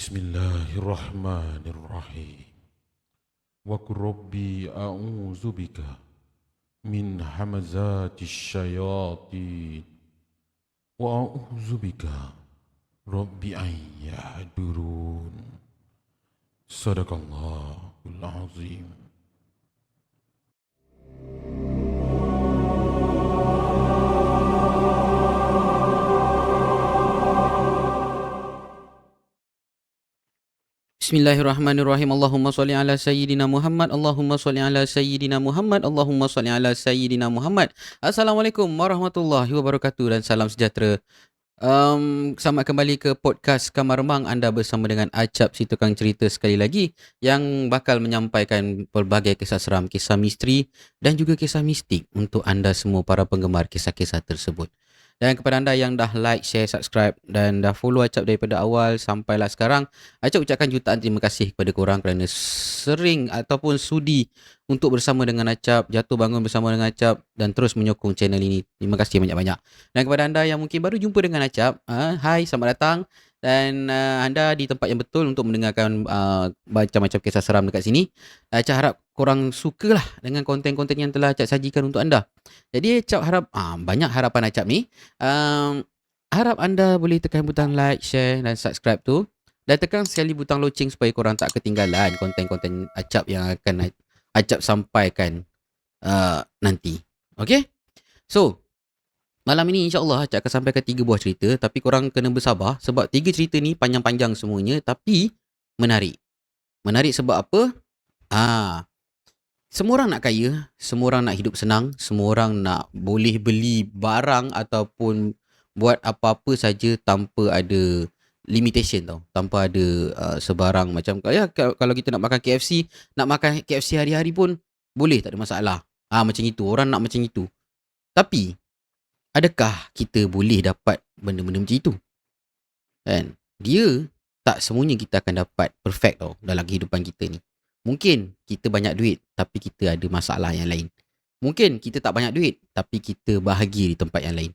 Bismillahirrahmanirrahim. Wa qur rabbi a'udzu bika min hamazati syayatin wa a'udzu bika rabbi an yahdurun. Sadaqallahul azim. Bismillahirrahmanirrahim. Allahumma salli ala sayyidina Muhammad. Allahumma salli ala sayyidina Muhammad. Allahumma salli ala sayyidina Muhammad. Assalamualaikum warahmatullahi wabarakatuh dan salam sejahtera. Selamat kembali ke podcast Kamar Remang. Anda bersama dengan Acap si tukang cerita sekali lagi yang bakal menyampaikan pelbagai kisah seram, kisah misteri dan juga kisah mistik untuk anda semua para penggemar kisah-kisah tersebut. Dan kepada anda yang dah like, share, subscribe dan dah follow Acap daripada awal sampailah sekarang, Acap ucapkan jutaan terima kasih kepada korang kerana sering ataupun sudi untuk bersama dengan Acap, jatuh bangun bersama dengan Acap dan terus menyokong channel ini. Terima kasih banyak-banyak. Dan kepada anda yang mungkin baru jumpa dengan Acap, hai, selamat datang. Dan anda di tempat yang betul untuk mendengarkan macam-macam kisah seram dekat sini. Acap harap korang sukalah dengan konten-konten yang telah Acap sajikan untuk anda. Jadi Acap harap, banyak harapan Acap ni. Harap anda boleh tekan butang like, share dan subscribe tu. Dan tekan sekali butang loceng supaya korang tak ketinggalan konten-konten Acap yang akan Acap sampaikan nanti. Okay? So, malam ini insyaAllah Acap akan sampaikan 3 buah cerita. Tapi korang kena bersabar sebab 3 cerita ni panjang-panjang semuanya. Tapi menarik. Menarik sebab apa? Semua orang nak kaya, semua orang nak hidup senang, semua orang nak boleh beli barang ataupun buat apa-apa saja tanpa ada limitation tau. Tanpa ada sebarang macam kalau kita nak makan KFC, nak makan KFC hari-hari pun boleh, tak ada masalah. Macam itu, orang nak macam itu. Tapi adakah kita boleh dapat benda-benda macam itu? Kan? Dia tak semuanya kita akan dapat perfect tau dalam kehidupan kita ni. Mungkin kita banyak duit tapi kita ada masalah yang lain. Mungkin kita tak banyak duit tapi kita bahagia di tempat yang lain.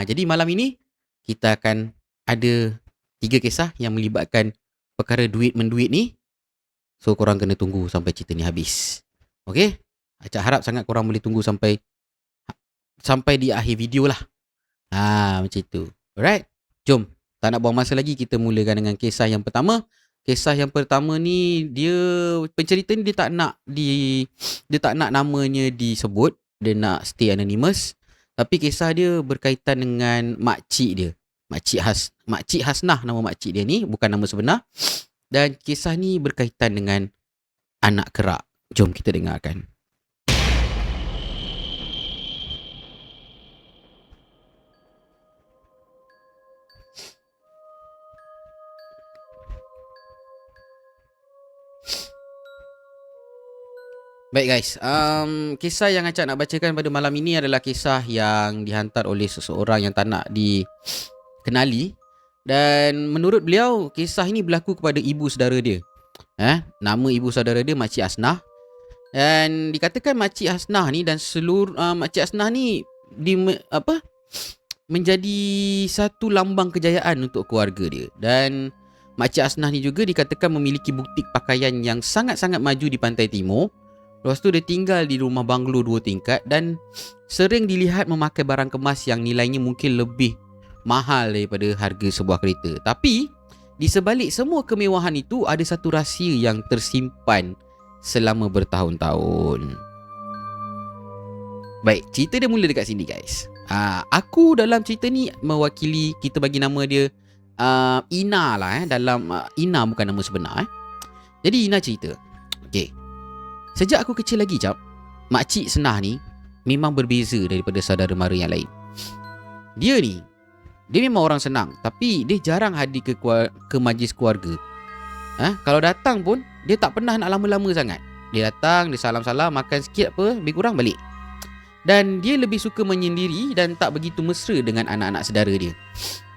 Jadi malam ini kita akan ada 3 kisah yang melibatkan perkara duit-menduit ni. So korang kena tunggu sampai cerita ni habis. Okay? Acap harap sangat korang boleh tunggu sampai di akhir video lah. Macam tu. Alright? Jom. Tak nak buang masa lagi, kita mulakan dengan kisah yang pertama. Kisah yang pertama ni, pencerita ni dia tak nak namanya disebut, dia nak stay anonymous. Tapi kisah dia berkaitan dengan makcik dia. Makcik Hasnah nama makcik dia ni, bukan nama sebenar. Dan kisah ni berkaitan dengan anak kerak. Jom kita dengarkan. Baik guys, kisah yang Acap nak bacakan pada malam ini adalah kisah yang dihantar oleh seseorang yang tak nak dikenali. Dan menurut beliau, kisah ini berlaku kepada ibu saudara dia. Nama ibu saudara dia Makcik Hasnah. Dan dikatakan Makcik Hasnah ni dan seluruh Makcik Hasnah ni menjadi satu lambang kejayaan untuk keluarga dia. Dan Makcik Hasnah ni juga dikatakan memiliki butik pakaian yang sangat-sangat maju di pantai timur. Lepas tu dia tinggal di rumah banglo 2 tingkat dan sering dilihat memakai barang kemas yang nilainya mungkin lebih mahal daripada harga sebuah kereta. Tapi di sebalik semua kemewahan itu ada satu rahsia yang tersimpan selama bertahun-tahun. Baik, cerita dia mula dekat sini guys. Aku dalam cerita ni mewakili, kita bagi nama dia Ina lah. Ina bukan nama sebenar. Jadi Ina cerita. Okay. Sejak aku kecil lagi Cap, Makcik Senah ni memang berbeza daripada saudara mara yang lain. Dia memang orang senang, tapi dia jarang hadir ke majlis keluarga. Kalau datang pun dia tak pernah nak lama-lama sangat. Dia datang, dia salam-salam, makan sikit lebih kurang balik. Dan dia lebih suka menyendiri dan tak begitu mesra dengan anak-anak saudara dia.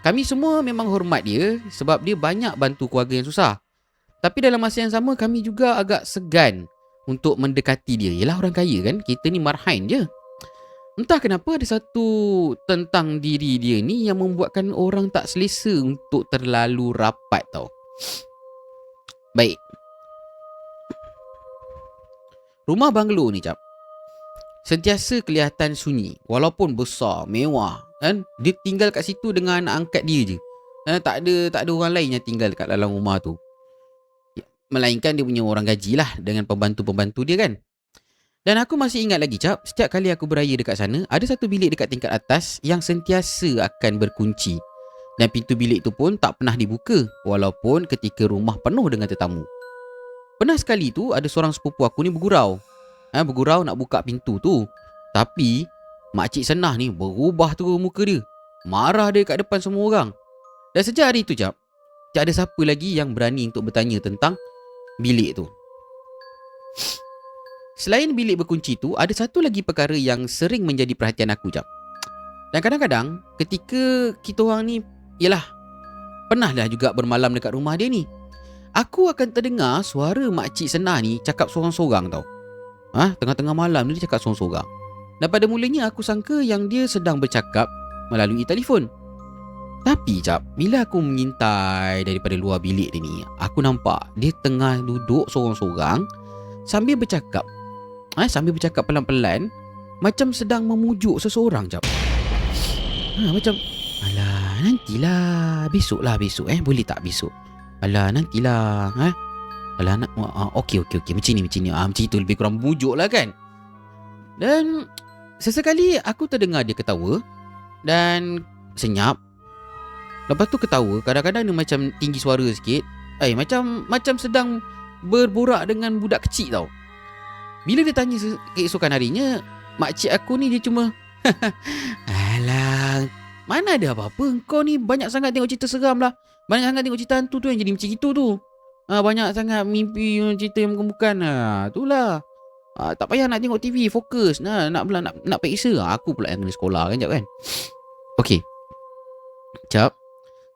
Kami semua memang hormat dia sebab dia banyak bantu keluarga yang susah. Tapi dalam masa yang sama kami juga agak segan untuk mendekati dia. Yelah, orang kaya kan, kita ni marhain je. Entah kenapa ada satu tentang diri dia ni yang membuatkan orang tak selesa untuk terlalu rapat tau. Baik, rumah banglo ni, Cap, sentiasa kelihatan sunyi walaupun besar, mewah kan. Dia tinggal kat situ dengan anak angkat dia je. Tak ada orang lain yang tinggal kat dalam rumah tu. Melainkan dia punya orang gaji lah dengan pembantu-pembantu dia kan. Dan aku masih ingat lagi, Cap, setiap kali aku beraya dekat sana, ada satu bilik dekat tingkat atas yang sentiasa akan berkunci. Dan pintu bilik tu pun tak pernah dibuka walaupun ketika rumah penuh dengan tetamu. Pernah sekali tu ada seorang sepupu aku ni bergurau. Bergurau nak buka pintu tu. Tapi makcik Senah ni berubah tu muka dia. Marah dia kat depan semua orang. Dan sejak hari tu, Cap, tak ada siapa lagi yang berani untuk bertanya tentang bilik tu. Selain bilik berkunci tu, ada satu lagi perkara yang sering menjadi perhatian aku, Cap. Dan kadang-kadang ketika kita orang ni, yelah, pernah dah juga bermalam dekat rumah dia ni, aku akan terdengar suara makcik Senah ni cakap sorang-sorang tau. Tengah-tengah malam ni dia cakap sorang-sorang. Dan pada mulanya aku sangka yang dia sedang bercakap melalui telefon. Tapi, Cap, bila aku mengintai daripada luar bilik dia ni, aku nampak dia tengah duduk sorang-sorang sambil bercakap. Sambil bercakap pelan-pelan, macam sedang memujuk seseorang, Cap. Macam, alah, nantilah, besok. Boleh tak besok? Alah, nantilah. Alah, okey. Macam ni. Macam itu lebih kurang memujuk lah kan. Dan sesekali aku terdengar dia ketawa dan senyap. Lepas tu ketawa, kadang-kadang dia macam tinggi suara sikit. Macam sedang berborak dengan budak kecil tau. Bila dia tanya keesokan harinya, makcik aku ni dia cuma alah, mana ada apa-apa. Kau ni banyak sangat tengok cerita seram lah. Banyak sangat tengok cerita hantu tu yang jadi macam itu tu. Banyak sangat mimpi cerita yang bukan-bukan. Itulah. Tak payah nak tengok TV, fokus. Nak periksa. Aku pula yang kena sekolah kan, Cap kan. Okey, Cap,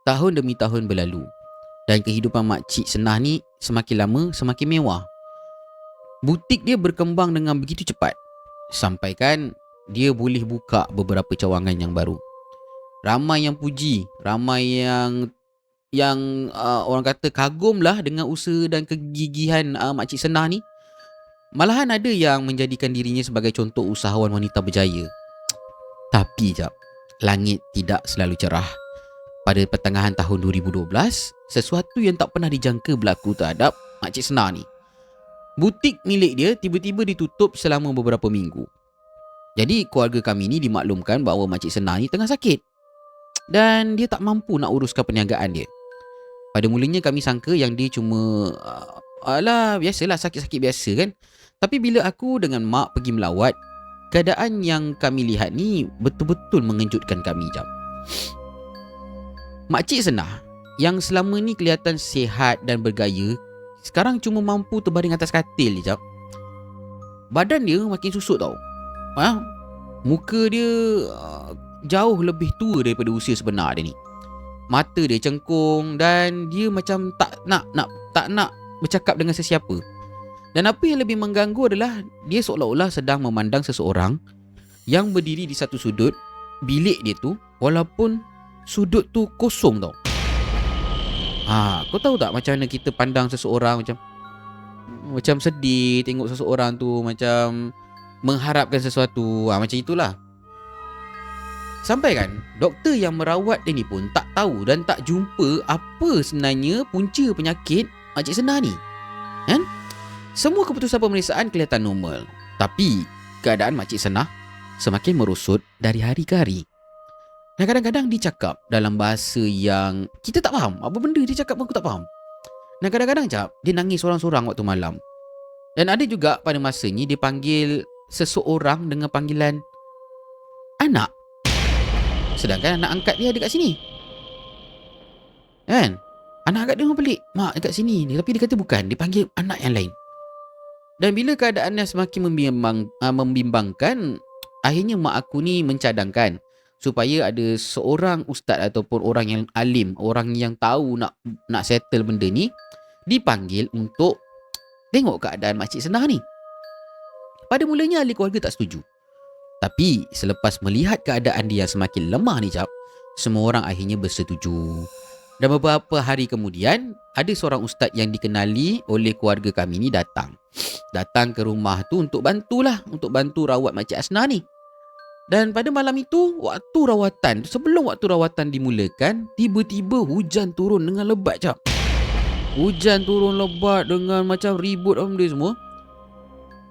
tahun demi tahun berlalu dan kehidupan makcik Senah ni semakin lama semakin mewah. Butik dia berkembang dengan begitu cepat sampaikan dia boleh buka beberapa cawangan yang baru. Ramai yang puji, ramai yang orang kata kagum lah dengan usaha dan kegigihan makcik Senah ni. Malahan ada yang menjadikan dirinya sebagai contoh usahawan wanita berjaya. Tapi, Cap, langit tidak selalu cerah. Pada pertengahan tahun 2012, sesuatu yang tak pernah dijangka berlaku terhadap makcik Senah ni. Butik milik dia tiba-tiba ditutup selama beberapa minggu. Jadi keluarga kami ni dimaklumkan bahawa makcik Senah ni tengah sakit dan dia tak mampu nak uruskan perniagaan dia. Pada mulanya kami sangka yang dia cuma biasalah sakit-sakit biasa kan. Tapi bila aku dengan mak pergi melawat, keadaan yang kami lihat ni betul-betul mengejutkan kami, Jap. Makcik Senah yang selama ni kelihatan sihat dan bergaya, sekarang cuma mampu terbaring atas katil je, Jap. Badan dia makin susut tau. Muka dia jauh lebih tua daripada usia sebenar dia ni. Mata dia cengkung dan dia macam tak nak bercakap dengan sesiapa. Dan apa yang lebih mengganggu adalah dia seolah-olah sedang memandang seseorang yang berdiri di satu sudut bilik dia tu, walaupun sudut tu kosong tau. Kau tahu tak macam mana kita pandang seseorang macam sedih tengok seseorang tu, macam mengharapkan sesuatu, macam itulah. Sampai kan doktor yang merawat dia ni pun tak tahu dan tak jumpa apa sebenarnya punca penyakit Makcik Senah ni. Kan? Semua keputusan pemeriksaan kelihatan normal, tapi keadaan Makcik Senah semakin merosot dari hari ke hari. Dan kadang-kadang dia cakap dalam bahasa yang kita tak faham. Apa benda dia cakap pun aku tak faham. Dan kadang-kadang, Cap, dia nangis sorang-sorang waktu malam. Dan ada juga pada masanya dia panggil seseorang dengan panggilan anak, sedangkan anak angkat dia ada kat sini. Kan? Anak angkat dia orang pelik, mak dekat sini ni. Tapi dia kata bukan, dia panggil anak yang lain. Dan bila keadaannya semakin membimbangkan, akhirnya mak aku ni mencadangkan supaya ada seorang ustaz ataupun orang yang alim, orang yang tahu nak settle benda ni, dipanggil untuk tengok keadaan Makcik Senah ni. Pada mulanya ahli keluarga tak setuju. Tapi selepas melihat keadaan dia yang semakin lemah ni Cap, semua orang akhirnya bersetuju. Dan beberapa hari kemudian, ada seorang ustaz yang dikenali oleh keluarga kami ni datang. Datang ke rumah tu untuk bantu rawat Makcik Asnah ni. Dan pada malam itu, sebelum waktu rawatan dimulakan, tiba-tiba hujan turun dengan lebat Cap. Hujan turun lebat dengan macam ribut dia semua.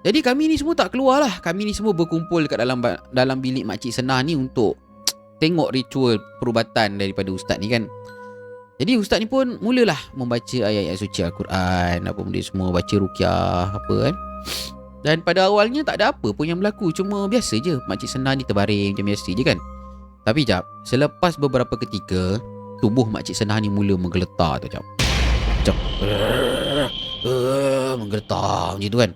Jadi kami ni semua tak keluar lah. Kami ni semua berkumpul dekat dalam bilik Makcik Senah ni untuk tengok ritual perubatan daripada ustaz ni kan. Jadi ustaz ni pun mulalah membaca ayat-ayat suci Al-Quran, apa benda semua, baca ruqyah apa kan. Dan pada awalnya tak ada apa pun yang berlaku, cuma biasa je Makcik Senah ni terbaring macam biasa je kan. Tapi jap, selepas beberapa ketika, tubuh Makcik Senah ni mula menggeletar tu jap. Menggeletar macam tu kan.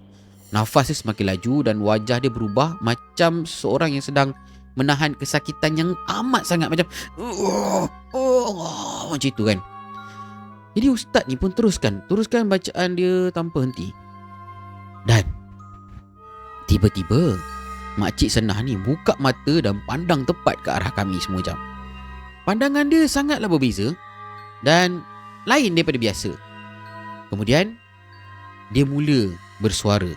Nafas dia semakin laju dan wajah dia berubah macam seorang yang sedang menahan kesakitan yang amat sangat, macam macam itu kan. Jadi ustaz ni pun teruskan bacaan dia tanpa henti. Dan tiba-tiba Makcik Senah ni buka mata dan pandang tepat ke arah kami semua jam. Pandangan dia sangatlah berbeza dan lain daripada biasa. Kemudian dia mula bersuara,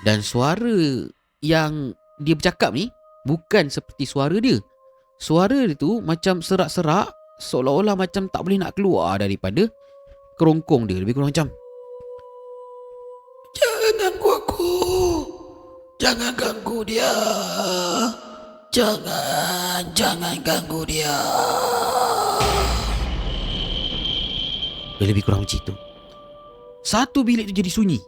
dan suara yang dia bercakap ni bukan seperti suara dia. Suara dia tu macam serak-serak, seolah-olah macam tak boleh nak keluar daripada kerongkong dia. Lebih kurang macam, "Jangan ganggu aku. Jangan ganggu dia. Jangan ganggu dia." Dia lebih kurang macam itu. Satu bilik tu jadi sunyi.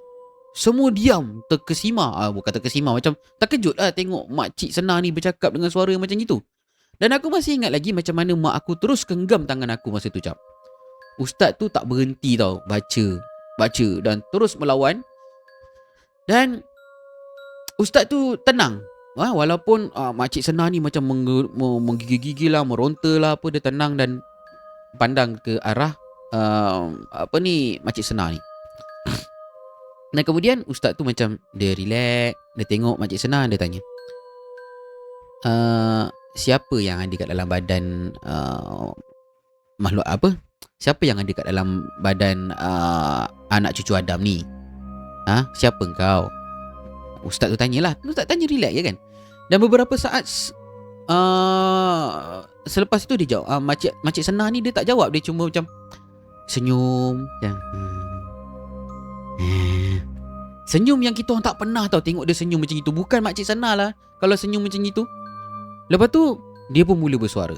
Semua diam, terkesima. Bukan terkesima, macam terkejut lah tengok Makcik Senah ni bercakap dengan suara macam itu. Dan aku masih ingat lagi macam mana mak aku terus genggam tangan aku masa tu Cap. Ustaz tu tak berhenti tau, baca dan terus melawan. Dan ustaz tu tenang. Walaupun Makcik Senah ni macam menggigil-gigil lah, meronta lah apa, dia tenang dan pandang ke arah Makcik Senah ni. Dan kemudian ustaz tu macam dia relax, dia tengok Makcik Senah, dia tanya, siapa yang ada kat dalam badan makhluk apa? Siapa yang ada kat dalam badan anak cucu Adam ni? Siapa engkau? Ustaz tu tanyalah. Ustaz tanya relax je kan. Dan beberapa saat selepas itu dia jawab. Makcik Senah ni dia tak jawab, dia cuma macam senyum macam, senyum yang kita orang tak pernah tahu tengok dia senyum macam itu. Bukan Makcik Senah lah kalau senyum macam itu. Lepas tu dia pun mula bersuara.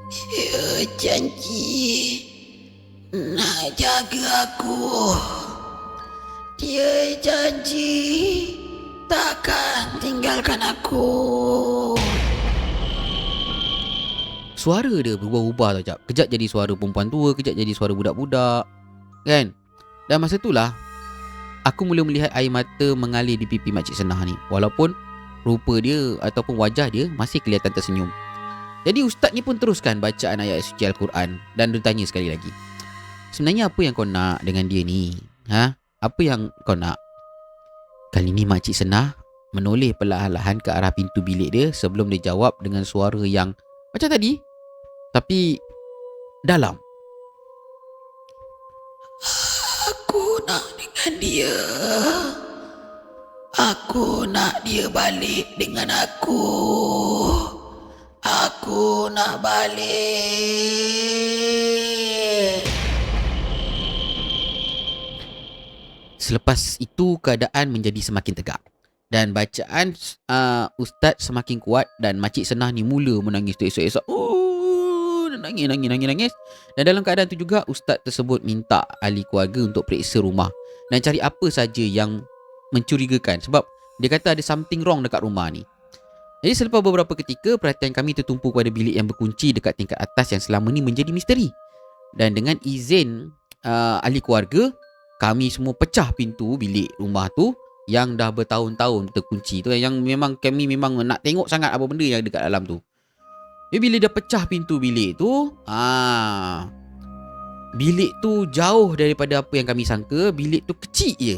Dia janji nak jaga aku. Dia janji takkan tinggalkan aku. Suara dia berubah-ubah tau Jap. Kejap jadi suara perempuan tua, kejap jadi suara budak-budak kan. Dan masa itulah aku mula melihat air mata mengalir di pipi Makcik Senah ni, walaupun rupa dia ataupun wajah dia masih kelihatan tersenyum. Jadi ustaz ni pun teruskan bacaan ayat suci Al-Quran dan dia tanya sekali lagi, sebenarnya apa yang kau nak dengan dia ni? Apa yang kau nak? Kali ni Makcik Senah menoleh perlahan-lahan ke arah pintu bilik dia sebelum dia jawab dengan suara yang macam tadi, tapi dalam. Aku nak dengan dia. Aku nak dia balik dengan aku. Aku nak balik. Selepas itu keadaan menjadi semakin tegak dan bacaan ustaz semakin kuat dan Makcik Senah ni mula menangis teresak-esak. Nangis. Dan dalam keadaan tu juga ustaz tersebut minta ahli keluarga untuk periksa rumah dan cari apa saja yang mencurigakan, sebab dia kata ada something wrong dekat rumah ni. Jadi selepas beberapa ketika, perhatian kami tertumpu pada bilik yang berkunci dekat tingkat atas yang selama ni menjadi misteri. Dan dengan izin ahli keluarga, kami semua pecah pintu bilik rumah tu yang dah bertahun-tahun terkunci tu, yang memang kami memang nak tengok sangat apa benda yang dekat dalam tu. Jadi bila dia pecah pintu bilik tu, bilik tu jauh daripada apa yang kami sangka. Bilik tu kecil je.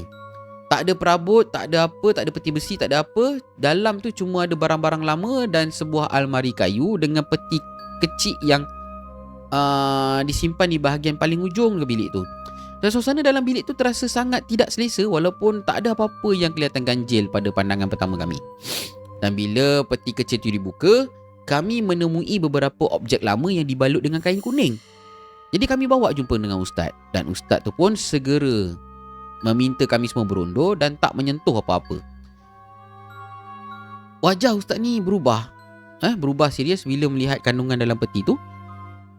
Tak ada perabot, tak ada apa, tak ada peti besi, tak ada apa. Dalam tu cuma ada barang-barang lama dan sebuah almari kayu dengan peti kecil yang disimpan di bahagian paling hujung ke bilik tu. Dan suasana dalam bilik tu terasa sangat tidak selesa walaupun tak ada apa-apa yang kelihatan ganjil pada pandangan pertama kami. Dan bila peti kecil tu dibuka, kami menemui beberapa objek lama yang dibalut dengan kain kuning. Jadi kami bawa jumpa dengan ustaz. Dan ustaz tu pun segera meminta kami semua berundur dan tak menyentuh apa-apa. Wajah ustaz ni berubah. Berubah serius bila melihat kandungan dalam peti tu.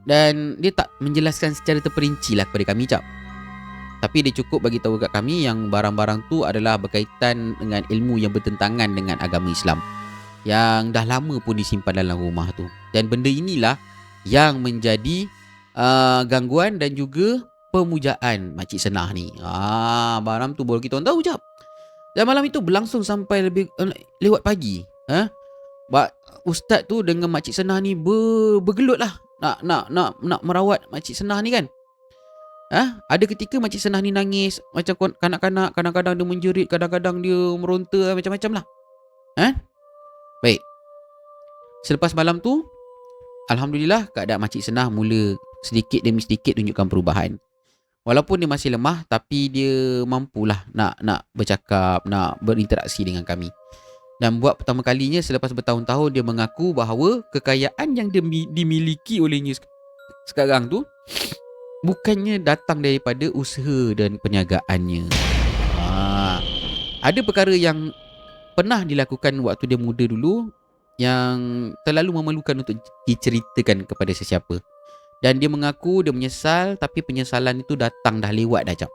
Dan dia tak menjelaskan secara terperinci lah kepada kami, Cap. Tapi dia cukup bagi tahu kat kami yang barang-barang tu adalah berkaitan dengan ilmu yang bertentangan dengan agama Islam, yang dah lama pun disimpan dalam rumah tu. Dan benda inilah yang menjadi gangguan dan juga pemujaan Makcik Senah ni. Barang tu baru kita orang tahu, Cap. Dan malam itu berlangsung sampai lebih lewat pagi. Ustaz tu dengan Makcik Senah ni bergelut lah nak merawat Makcik Senah ni kan. Ada ketika Makcik Senah ni nangis macam kanak-kanak, kadang-kadang dia menjerit, kadang-kadang dia meronta, macam-macam lah. Baik. Selepas malam tu, alhamdulillah keadaan Makcik Senah mula sedikit demi sedikit tunjukkan perubahan. Walaupun dia masih lemah, tapi dia mampulah nak bercakap, nak berinteraksi dengan kami. Dan buat pertama kalinya selepas bertahun-tahun dia mengaku bahawa kekayaan yang dimiliki olehnya sekarang tu bukannya datang daripada usaha dan perniagaannya. Ada perkara yang pernah dilakukan waktu dia muda dulu yang terlalu memerlukan untuk diceritakan kepada sesiapa. Dan dia mengaku dia menyesal, tapi penyesalan itu datang dah lewat dah, Cap.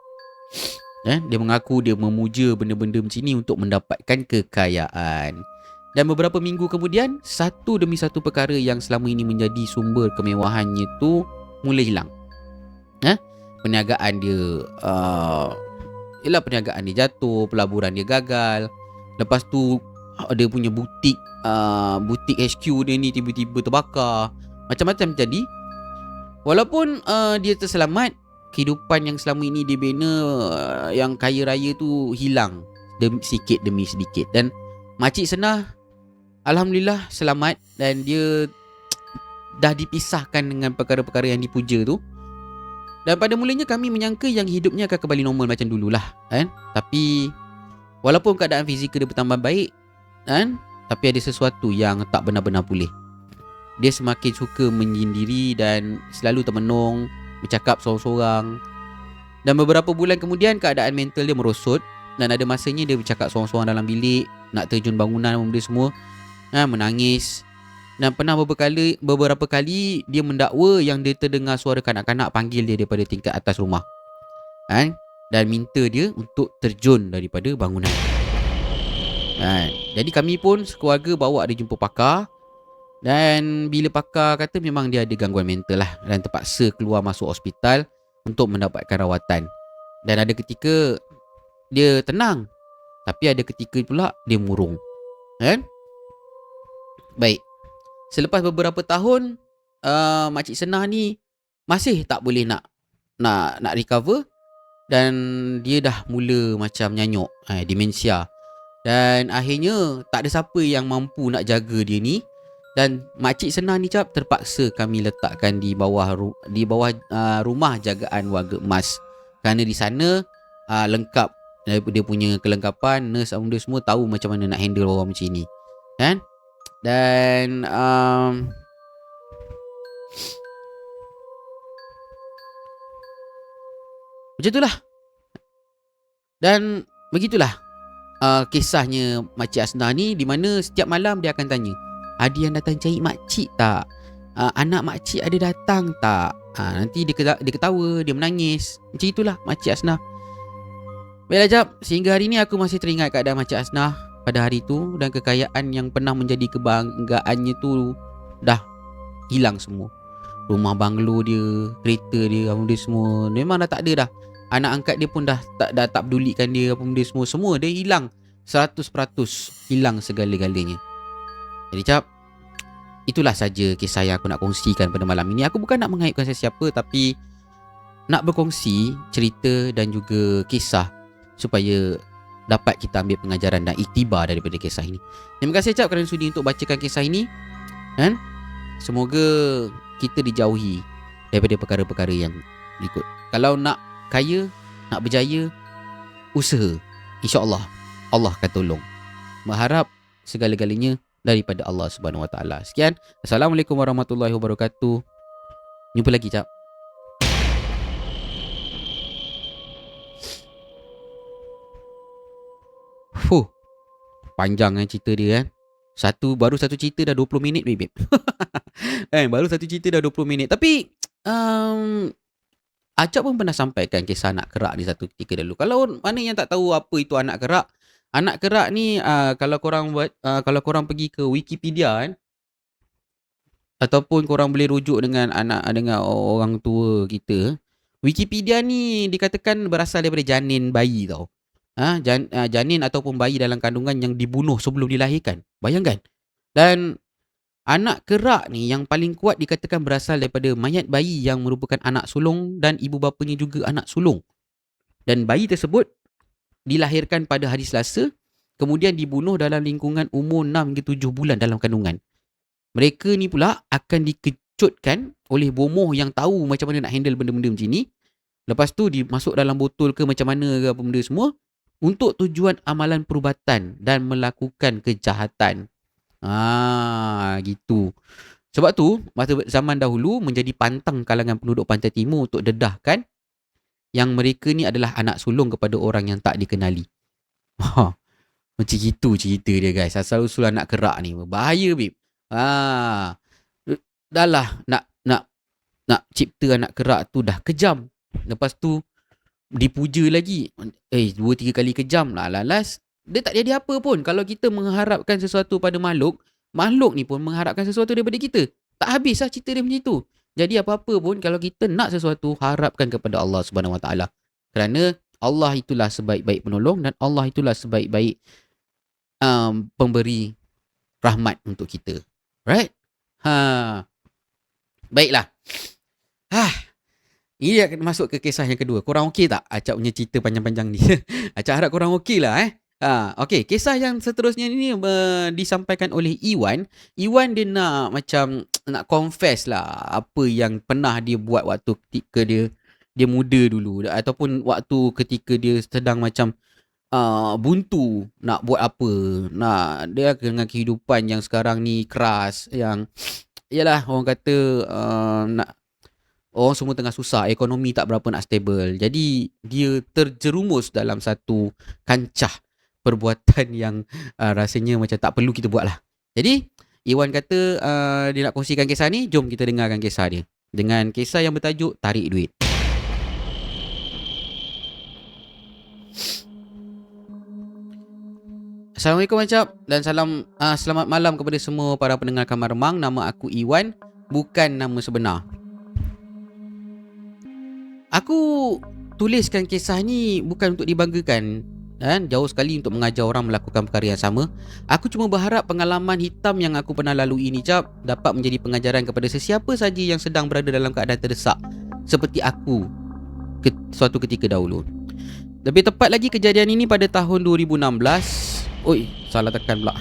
Dia mengaku dia memuja benda-benda macam ni untuk mendapatkan kekayaan. Dan beberapa minggu kemudian, satu demi satu perkara yang selama ini menjadi sumber kemewahannya tu mula hilang. Perniagaan dia perniagaan dia jatuh, pelaburan dia gagal. Lepas tu dia punya butik HQ dia ni tiba-tiba terbakar. Macam-macam jadi. Walaupun dia terselamat, kehidupan yang selama ini dia bina yang kaya raya tu hilang sikit demi sedikit. Dan Makcik Senah alhamdulillah selamat dan dia dah dipisahkan dengan perkara-perkara yang dipuja tu. Dan pada mulanya kami menyangka yang hidupnya akan kembali normal macam dululah, kan? Tapi walaupun keadaan fizikal dia bertambah baik, kan? Tapi ada sesuatu yang tak benar-benar pulih. Dia semakin suka menyendiri dan selalu termenung, bercakap seorang-seorang. Dan beberapa bulan kemudian keadaan mental dia merosot dan ada masanya dia bercakap seorang-seorang dalam bilik, nak terjun bangunan benda semua, menangis. Dan pernah beberapa kali dia mendakwa yang dia terdengar suara kanak-kanak panggil dia daripada tingkat atas rumah, dan minta dia untuk terjun daripada bangunan. Jadi kami pun sekeluarga bawa dia jumpa pakar. Dan bila pakar kata memang dia ada gangguan mental lah, dan terpaksa keluar masuk hospital untuk mendapatkan rawatan. Dan ada ketika dia tenang, tapi ada ketika pula dia murung, kan? Baik. Selepas beberapa tahun, Makcik Senah ni masih tak boleh nak recover. Dan dia dah mula macam nyanyuk, demensia. Dan akhirnya tak ada siapa yang mampu nak jaga dia ni. Dan Makcik Senah ni, Cap, terpaksa kami letakkan di bawah rumah jagaan warga emas. Kerana di sana lengkap dia punya kelengkapan, nurse benda semua tahu macam mana nak handle orang macam ni, kan? Dan macam itulah. Dan begitulah kisahnya Makcik Asnah ni, di mana setiap malam dia akan tanya, ada yang datang cari makcik tak? Anak makcik ada datang tak? Nanti dia ketawa, dia menangis. Macam itulah Makcik Asnah. Baiklah, Jap, sehingga hari ni aku masih teringat keadaan Makcik Asnah pada hari tu. Dan kekayaan yang pernah menjadi kebanggaannya tu dah hilang semua. Rumah banglo dia, kereta dia, apa benda semua memang dah tak ada dah. Anak angkat dia pun dah tak pedulikan dia, apa benda semua dia hilang 100%, hilang segala-galanya. Jadi, Cap, itulah saja kisah yang aku nak kongsikan pada malam ini. Aku bukan nak mengaibkan sesiapa, tapi nak berkongsi cerita dan juga kisah supaya dapat kita ambil pengajaran dan iktibar daripada kisah ini. Terima kasih Cap kerana sudi untuk bacakan kisah ini. Dan semoga kita dijauhi daripada perkara-perkara yang berikut. Kalau nak kaya, nak berjaya, usaha. InsyaAllah Allah akan tolong. Mengharap segala-galanya daripada Allah Subhanahu Wa Taala. Sekian. Assalamualaikum warahmatullahi wabarakatuh. Jumpa lagi Cap. Panjang kan cerita dia kan. Baru satu cerita dah 20 minit babe. Baru satu cerita dah 20 minit. Tapi Acap pun pernah sampaikan kisah anak kerak ni satu ketika dulu. Kalau mana yang tak tahu apa itu anak kerak ni kalau korang pergi ke Wikipedia kan, ataupun korang boleh rujuk dengan orang tua kita. Wikipedia ni dikatakan berasal daripada janin bayi tau. Janin ataupun bayi dalam kandungan yang dibunuh sebelum dilahirkan. Bayangkan. Dan anak kerak ni yang paling kuat dikatakan berasal daripada mayat bayi yang merupakan anak sulung dan ibu bapanya juga anak sulung. Dan bayi tersebut dilahirkan pada hari Selasa, kemudian dibunuh dalam lingkungan umur 6 hingga 7 bulan dalam kandungan. Mereka ni pula akan dikejutkan oleh bomoh yang tahu macam mana nak handle benda-benda macam ni. Lepas tu dimasuk dalam botol ke macam mana ke apa benda semua untuk tujuan amalan perubatan dan melakukan kejahatan. Gitu. Sebab tu masa zaman dahulu menjadi pantang kalangan penduduk Pantai Timur untuk dedahkan yang mereka ni adalah anak sulung kepada orang yang tak dikenali. Macam gitu cerita dia guys. Asal usul anak kerak ni bahaya babe. Dah lah nak cipta anak kerak tu dah kejam. Lepas tu dipuja lagi. 2-3 kali kejam lah. Last dia tak jadi apa pun. Kalau kita mengharapkan sesuatu pada makhluk ni pun mengharapkan sesuatu daripada kita. Tak habis lah cerita dia macam itu. Jadi apa-apa pun kalau kita nak sesuatu, harapkan kepada Allah Subhanahu Wa Taala. Kerana Allah itulah sebaik-baik penolong dan Allah itulah sebaik-baik pemberi rahmat untuk kita. Right? Baiklah. Ini akan masuk ke kisah yang kedua. Korang okey tak? Acap punya cerita panjang-panjang ni. Acap harap korang okey lah Okey, kisah yang seterusnya ni disampaikan oleh Iwan. Iwan dia nak confess lah apa yang pernah dia buat waktu ketika dia muda dulu, ataupun waktu ketika dia sedang macam buntu nak buat apa. Dia dengan kehidupan yang sekarang ni keras, yang yalah orang kata orang semua tengah susah, ekonomi tak berapa nak stable. Jadi dia terjerumus dalam satu kancah perbuatan yang rasanya macam tak perlu kita buat lah. Jadi Iwan kata dia nak kongsikan kisah ni. Jom kita dengarkan kisah dia dengan kisah yang bertajuk Tarik Duit. Assalamualaikum Acap dan selamat malam kepada semua para pendengar Kamar Remang. Nama aku Iwan, bukan nama sebenar. Aku tuliskan kisah ni bukan untuk dibanggakan dan jauh sekali untuk mengajar orang melakukan perkara yang sama. Aku cuma berharap pengalaman hitam yang aku pernah lalui ni Cap dapat menjadi pengajaran kepada sesiapa saja yang sedang berada dalam keadaan terdesak seperti aku suatu ketika dahulu. Lebih tepat lagi, kejadian ini pada tahun 2016. Salah tekan pula.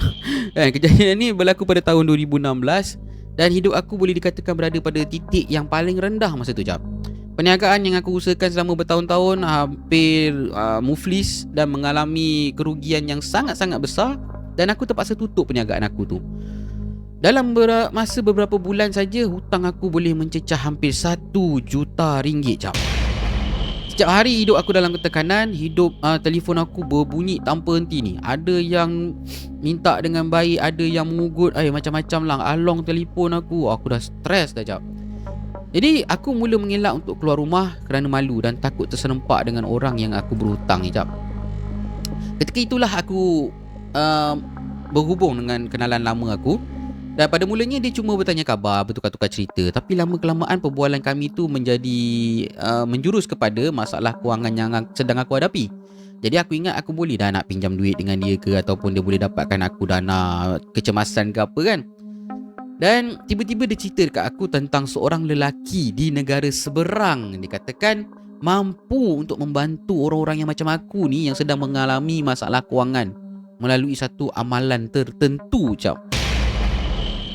Kejadian ini berlaku pada tahun 2016 dan hidup aku boleh dikatakan berada pada titik yang paling rendah masa tu Cap. Perniagaan yang aku usahakan selama bertahun-tahun hampir muflis dan mengalami kerugian yang sangat-sangat besar, dan aku terpaksa tutup perniagaan aku tu. Dalam masa beberapa bulan saja, hutang aku boleh mencecah hampir 1 juta ringgit Cap. Setiap hari hidup aku dalam ketekanan. Telefon aku berbunyi tanpa henti ni. Ada yang minta dengan baik, ada yang mengugut, macam-macam lah along telefon aku. Aku dah stres dah Cap. Jadi aku mula mengelak untuk keluar rumah kerana malu dan takut terserempak dengan orang yang aku berhutang ni Cap. Ketika itulah aku berhubung dengan kenalan lama aku. Dan pada mulanya dia cuma bertanya khabar, bertukar-tukar cerita. Tapi lama-kelamaan perbualan kami tu menjurus kepada masalah kewangan yang sedang aku hadapi. Jadi aku ingat aku boleh dah nak pinjam duit dengan dia ke, ataupun dia boleh dapatkan aku dana kecemasan ke apa kan. Dan tiba-tiba dia cerita dekat aku tentang seorang lelaki di negara seberang. Dia katakan mampu untuk membantu orang-orang yang macam aku ni yang sedang mengalami masalah kewangan melalui satu amalan tertentu, cap.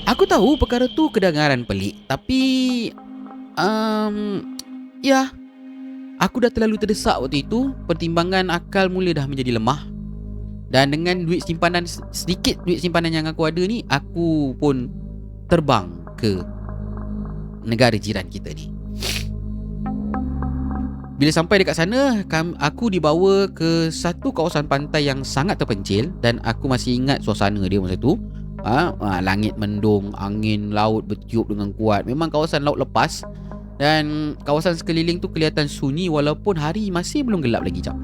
Aku tahu perkara tu kedengaran pelik, tapi ya, aku dah terlalu terdesak waktu itu. Pertimbangan akal mula dah menjadi lemah. Dan dengan duit simpanan, sedikit duit simpanan yang aku ada ni, aku pun terbang ke negara jiran kita ni. Bila sampai dekat sana, aku dibawa ke satu kawasan pantai yang sangat terpencil. Dan aku masih ingat suasana dia masa tu. Langit mendung, angin laut bertiup dengan kuat. Memang kawasan laut lepas. Dan kawasan sekeliling tu kelihatan sunyi walaupun hari masih belum gelap lagi, jap.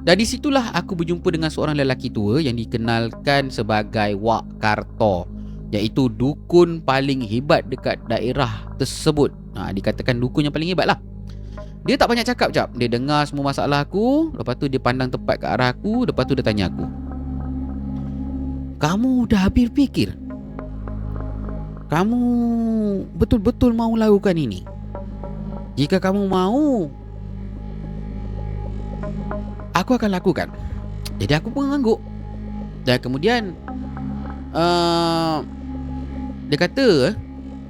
Dan di situlah aku berjumpa dengan seorang lelaki tua yang dikenalkan sebagai Wak Karto, iaitu dukun paling hebat dekat daerah tersebut. Dikatakan dukun yang paling hebat lah. Dia tak banyak cakap, jap. Dia dengar semua masalah aku. Lepas tu dia pandang tepat ke arah aku. Lepas tu dia tanya aku, "Kamu dah habis fikir? Kamu betul-betul mau lakukan ini? Jika kamu mau, aku akan lakukan." Jadi aku pun mengangguk. Dan kemudian dia kata,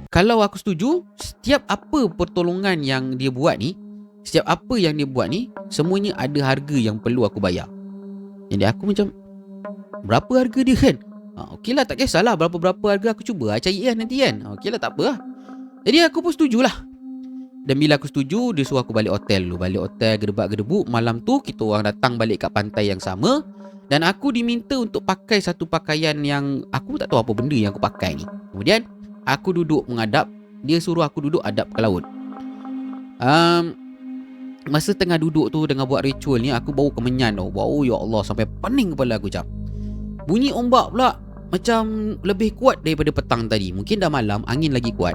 kalau aku setuju, setiap apa pertolongan yang dia buat ni, setiap apa yang dia buat ni, semuanya ada harga yang perlu aku bayar. Jadi aku macam, berapa harga dia kan? Okeylah, tak kisahlah berapa-berapa harga, aku cuba cari nanti kan. Okeylah, tak apa lah. Jadi aku pun setujulah. Dan bila aku setuju, dia suruh aku balik hotel dulu. Balik hotel, gedebak-gedebuk. Malam tu kita orang datang balik kat pantai yang sama. Dan aku diminta untuk pakai satu pakaian yang aku tak tahu apa benda yang aku pakai ni. Kemudian aku duduk menghadap. Dia suruh aku duduk hadap ke laut. Masa tengah duduk tu dengan buat ritual ni, aku bau kemenyan tau. Bau, ya Allah, sampai pening kepala aku, jap. Bunyi ombak pula macam lebih kuat daripada petang tadi. Mungkin dah malam, angin lagi kuat.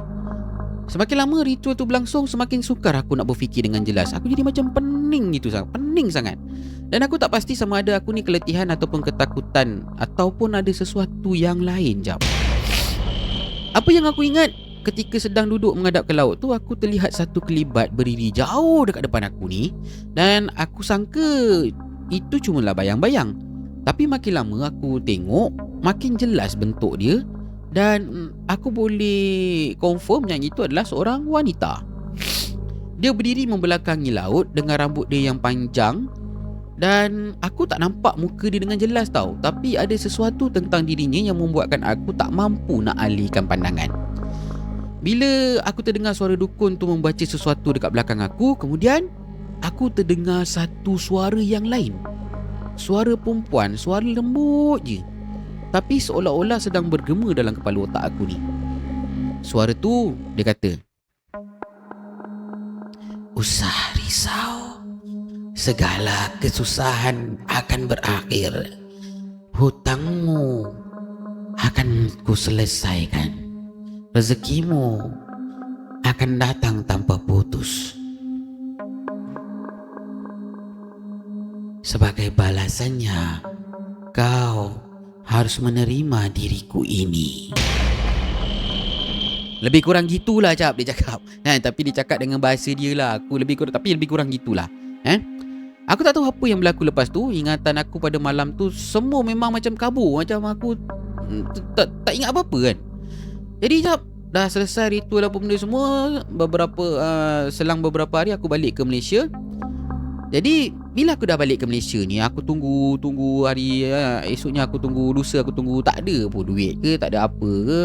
Semakin lama ritual tu berlangsung, semakin sukar aku nak berfikir dengan jelas. Aku jadi macam pening gitu, pening sangat. Dan aku tak pasti sama ada aku ni keletihan ataupun ketakutan, ataupun ada sesuatu yang lain, jap. Apa yang aku ingat, ketika sedang duduk menghadap ke laut tu, aku terlihat satu kelibat berdiri jauh dekat depan aku ni. Dan aku sangka itu cumalah bayang-bayang. Tapi makin lama aku tengok, makin jelas bentuk dia. Dan aku boleh confirm yang itu adalah seorang wanita. Dia berdiri membelakangi laut dengan rambut dia yang panjang. Dan aku tak nampak muka dia dengan jelas tau. Tapi ada sesuatu tentang dirinya yang membuatkan aku tak mampu nak alihkan pandangan. Bila aku terdengar suara dukun tu membaca sesuatu dekat belakang aku, kemudian aku terdengar satu suara yang lain. Suara perempuan, suara lembut je, tapi seolah-olah sedang bergema dalam kepala otak aku ni. Suara tu, dia kata, "Usah risau, segala kesusahan akan berakhir. Hutangmu akan ku selesaikan. Rezekimu akan datang tanpa putus. Sebagai balasannya, kau harus menerima diriku ini." Lebih kurang gitulah, cap, dia cakap. Tapi dia cakap dengan bahasa dia lah. Aku lebih kurang gitulah. Aku tak tahu apa yang berlaku lepas tu. Ingatan aku pada malam tu semua memang macam kabur. Macam aku tak ingat apa-apa kan. Jadi jap, dah selesai ritual apa benda semua. Selang beberapa hari aku balik ke Malaysia. Jadi bila aku dah balik ke Malaysia ni, aku tunggu hari esoknya, aku tunggu lusa, aku tunggu tak ada pun duit ke, tak ada apa ke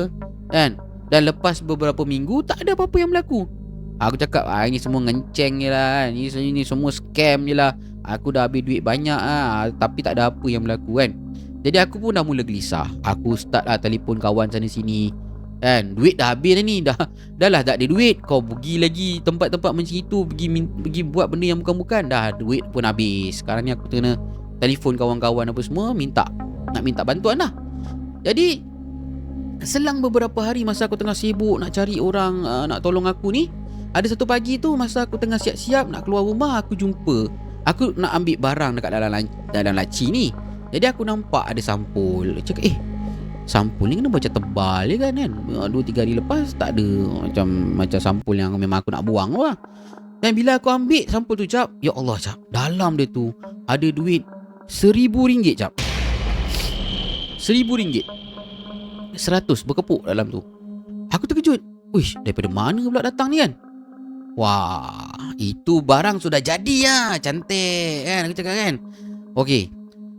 kan. Dan lepas beberapa minggu tak ada apa-apa yang berlaku. Aku cakap, ini semua ngenceng je lah, ini semua scam je lah. Aku dah habis duit banyak tapi tak ada apa yang berlaku kan. Jadi aku pun dah mula gelisah. Aku start lah telefon kawan sana sini kan. Duit dah habis dah ni. Dah lah tak ada duit. Kau pergi lagi tempat-tempat macam itu, pergi buat benda yang bukan-bukan. Dah duit pun habis. Sekarang ni aku kena telefon kawan-kawan apa semua, nak minta bantuan lah. Jadi selang beberapa hari masa aku tengah sibuk nak cari orang nak tolong aku ni, ada satu pagi tu masa aku tengah siap-siap nak keluar rumah, aku jumpa, aku nak ambil barang dekat dalam laci ni. Jadi aku nampak ada sampul. Cakap, sampul ni kena macam tebal je kan. 2-3 hari lepas tak ada, macam sampul yang memang aku nak buang lah. Dan bila aku ambil sampul tu cap, ya Allah cap, dalam dia tu ada duit RM1,000 cap. RM1,000. 100 berkepuk dalam tu. Aku terkejut. Uish, daripada mana pula datang ni kan? Wah, itu barang sudah jadi lah. Cantik kan aku cakap kan. Okey.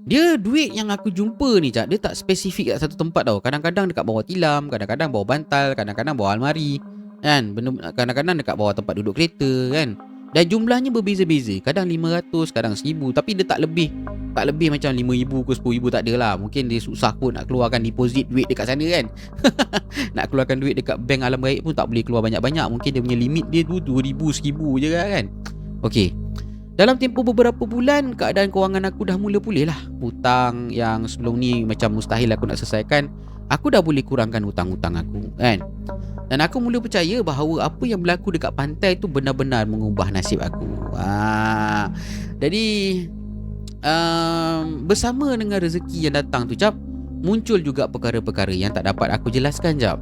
Dia duit yang aku jumpa ni Cak, dia tak spesifik kat satu tempat tau. Kadang-kadang dekat bawah tilam, kadang-kadang bawah bantal, kadang-kadang bawah almari kan. Kadang-kadang dekat bawah tempat duduk kereta kan. Dan jumlahnya berbeza-beza. Kadang 500, kadang 1000. Tapi dia tak lebih macam 5,000 ke 10,000, tak ada lah. Mungkin dia susah pun nak keluarkan deposit duit dekat sana kan. Nak keluarkan duit dekat bank alam gaib pun tak boleh keluar banyak-banyak. Mungkin dia punya limit dia tu 2,000, 1,000 je kan. Okey. Dalam tempoh beberapa bulan, keadaan kewangan aku dah mula pulih lah. Hutang yang sebelum ni macam mustahil aku nak selesaikan, aku dah boleh kurangkan hutang-hutang aku kan. Dan aku mula percaya bahawa apa yang berlaku dekat pantai tu benar-benar mengubah nasib aku. Jadi bersama dengan rezeki yang datang tu Cap, muncul juga perkara-perkara yang tak dapat aku jelaskan Cap.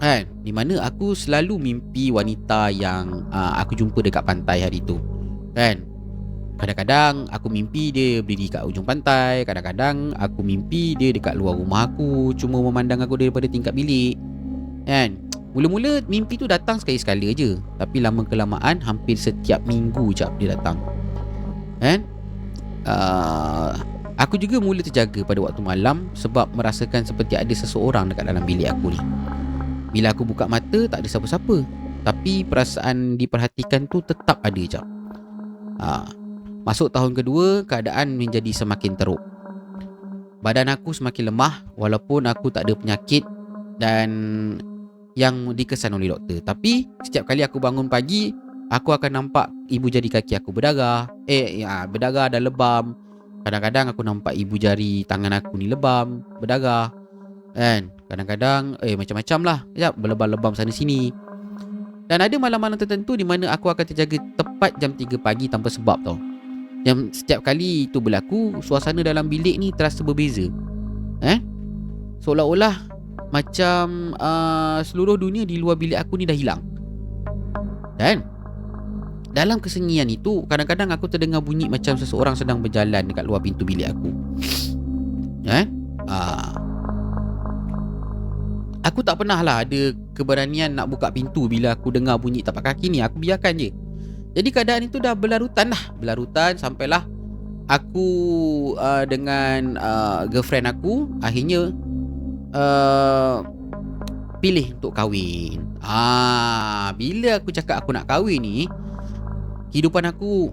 Kan? Di mana aku selalu mimpi wanita yang aku jumpa dekat pantai hari tu. Kan? Kadang-kadang aku mimpi dia berdiri kat ujung pantai, kadang-kadang aku mimpi dia dekat luar rumah aku, cuma memandang aku daripada tingkap bilik. Kan? Mula-mula mimpi tu datang sekali-sekala je, tapi lama kelamaan hampir setiap minggu Cap dia datang. Kan? Aku juga mula terjaga pada waktu malam sebab merasakan seperti ada seseorang dekat dalam bilik aku ni. Bila aku buka mata tak ada siapa-siapa, tapi perasaan diperhatikan tu tetap ada Cap. Masuk tahun kedua, keadaan menjadi semakin teruk. Badan aku semakin lemah walaupun aku tak ada penyakit dan yang dikesan oleh doktor. Tapi setiap kali aku bangun pagi, aku akan nampak ibu jari kaki aku berdarah. Berdarah dan lebam. Kadang-kadang aku nampak ibu jari tangan aku ni lebam, berdarah. Kan? Kadang-kadang macam-macam lah. Sekejap berlebam-lebam sana sini. Dan ada malam-malam tertentu di mana aku akan terjaga tepat jam 3 pagi tanpa sebab tau. Yang setiap kali itu berlaku, suasana dalam bilik ni terasa berbeza. Seolah-olah macam seluruh dunia di luar bilik aku ni dah hilang. Dan dalam kesunyian itu, kadang-kadang aku terdengar bunyi macam seseorang sedang berjalan dekat luar pintu bilik aku. Aku tak pernah lah ada keberanian nak buka pintu bila aku dengar bunyi tapak kaki ni. Aku biarkan je. Jadi keadaan itu dah berlarutan sampailah aku dengan girlfriend aku akhirnya pilih untuk kahwin. Bila aku cakap aku nak kahwin ni, kehidupan aku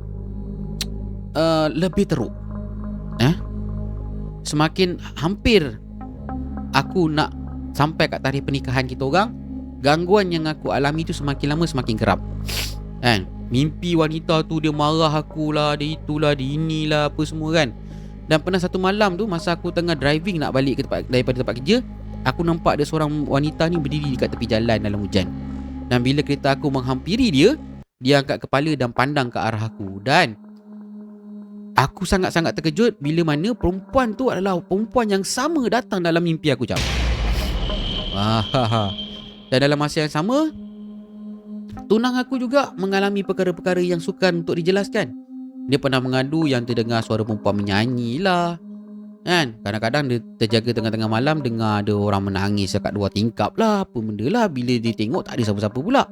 lebih teruk. Semakin hampir aku nak sampai kat tarikh pernikahan kita orang, gangguan yang aku alami tu semakin lama semakin kerap. Kan? Mimpi wanita tu dia marah aku lah, dia itulah, dia inilah, apa semua kan. Dan pernah satu malam tu masa aku tengah driving nak balik ke daripada tempat kerja, aku nampak ada seorang wanita ni berdiri dekat tepi jalan dalam hujan. Dan bila kereta aku menghampiri dia, dia angkat kepala dan pandang ke arah aku. Dan aku sangat-sangat terkejut bila mana perempuan tu adalah perempuan yang sama datang dalam mimpi aku Cap. Dan dalam masa yang sama, tunang aku juga mengalami perkara-perkara yang sukar untuk dijelaskan. Dia pernah mengadu yang terdengar suara perempuan menyanyi lah. Kan? Kadang-kadang dia terjaga tengah-tengah malam dengar ada orang menangis dekat 2 tingkap lah, apa benda lah. Bila dia tengok tak ada siapa-siapa pula.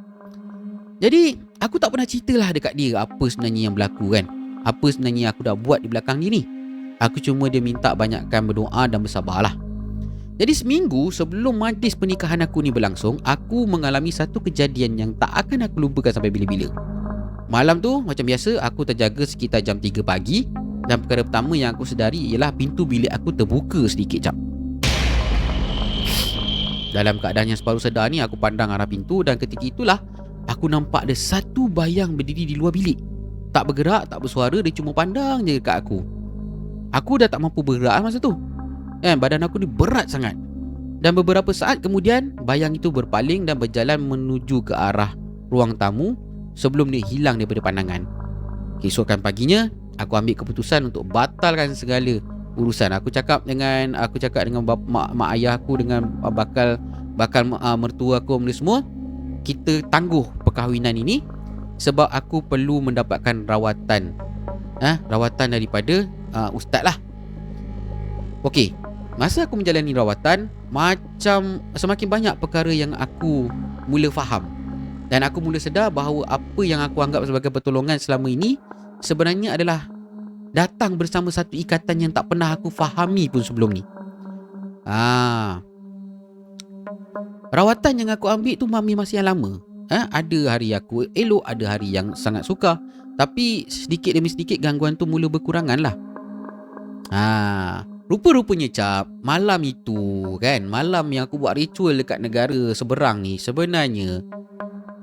Jadi aku tak pernah cerita lah dekat dia apa sebenarnya yang berlaku kan. Apa sebenarnya aku dah buat di belakang dia ni. Aku cuma dia minta banyakkan berdoa dan bersabar lah. Jadi seminggu sebelum majlis pernikahan aku ni berlangsung, aku mengalami satu kejadian yang tak akan aku lupakan sampai bila-bila. Malam tu macam biasa aku terjaga sekitar jam 3 pagi. Dan perkara pertama yang aku sedari ialah pintu bilik aku terbuka sedikit Cap. Dalam keadaan yang separuh sedar ni, aku pandang arah pintu dan ketika itulah aku nampak ada satu bayang berdiri di luar bilik. Tak bergerak, tak bersuara, dia cuma pandang je dekat aku. Aku dah tak mampu bergerak masa tu. Badan aku ni berat sangat. Dan beberapa saat kemudian bayang itu berpaling dan berjalan menuju ke arah ruang tamu sebelum dia hilang daripada pandangan. Keesokan paginya, aku ambil keputusan untuk batalkan segala urusan. Aku cakap dengan mak ayah aku, dengan bakal mertua aku, benda semua. Kita tangguh perkahwinan ini sebab aku perlu mendapatkan rawatan. Rawatan daripada ustaz lah. Okey, masa aku menjalani rawatan, macam semakin banyak perkara yang aku mula faham. Dan aku mula sedar bahawa apa yang aku anggap sebagai pertolongan selama ini sebenarnya adalah datang bersama satu ikatan yang tak pernah aku fahami pun sebelum ni. Rawatan yang aku ambil tu masih yang lama. Ada hari aku elok, ada hari yang sangat sukar. Tapi sedikit demi sedikit gangguan tu mula berkurangan lah. Rupa-rupanya Cap, malam itu kan, malam yang aku buat ritual dekat negara seberang ni sebenarnya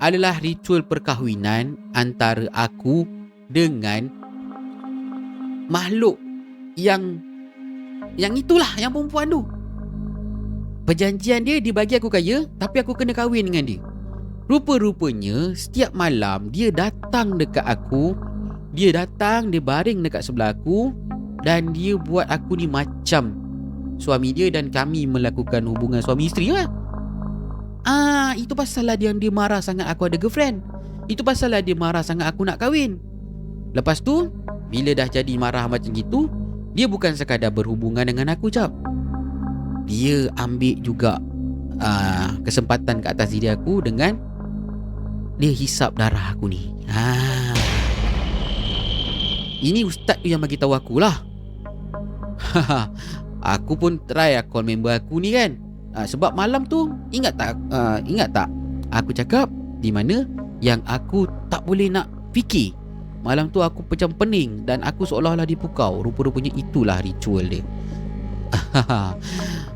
adalah ritual perkahwinan antara aku dengan makhluk yang itulah, yang perempuan tu. Perjanjian dia bagi aku kaya, tapi aku kena kahwin dengan dia. Rupa-rupanya setiap malam dia datang dekat aku, dia baring dekat sebelah aku, dan dia buat aku ni macam suami dia, dan kami melakukan hubungan suami isteri lah. Itu pasal lah dia marah sangat aku ada girlfriend. Itu pasal lah dia marah sangat aku nak kahwin. Lepas tu, bila dah jadi marah macam gitu, dia bukan sekadar berhubungan dengan aku, Cap. Dia ambil juga kesempatan ke atas diri aku dengan dia hisap darah aku ni. Ini ustaz tu yang bagi tahu aku lah. Aku pun try call member aku ni kan. Sebab malam tu ingat tak aku cakap di mana yang aku tak boleh nak fikir. Malam tu aku macam pening dan aku seolah-olah dipukau. Rupa-rupanya itulah ritual dia.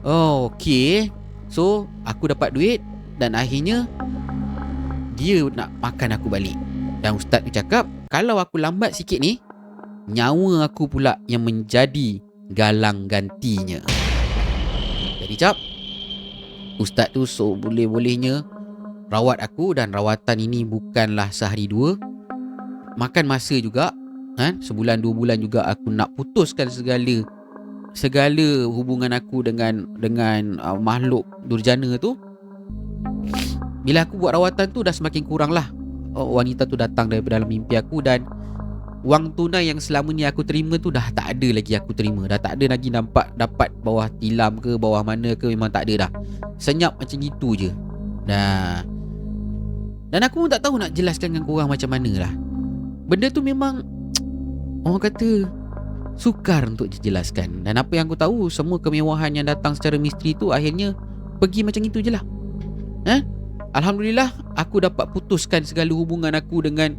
Okay. So aku dapat duit dan akhirnya dia nak makan aku balik. Dan ustaz tu cakap kalau aku lambat sikit ni, nyawa aku pula yang menjadi galang gantinya. Jadi Cap, ustaz tu boleh-bolehnya rawat aku, dan rawatan ini bukanlah sehari dua. Makan masa juga. Sebulan 2 bulan juga aku nak putuskan segala hubungan aku dengan makhluk durjana tu. Bila aku buat rawatan tu dah semakin kurang lah. Wanita tu datang daripada dalam mimpi aku, dan wang tunai yang selama ni aku terima tu dah tak ada lagi aku terima. Dah tak ada lagi nampak dapat bawah tilam ke bawah mana ke, memang tak ada dah. Senyap macam gitu je. Dan aku pun tak tahu nak jelaskan dengan korang macam mana lah. Benda tu memang orang kata sukar untuk dijelaskan. Dan apa yang aku tahu, semua kemewahan yang datang secara misteri tu akhirnya pergi macam itu je lah. Alhamdulillah aku dapat putuskan segala hubungan aku dengan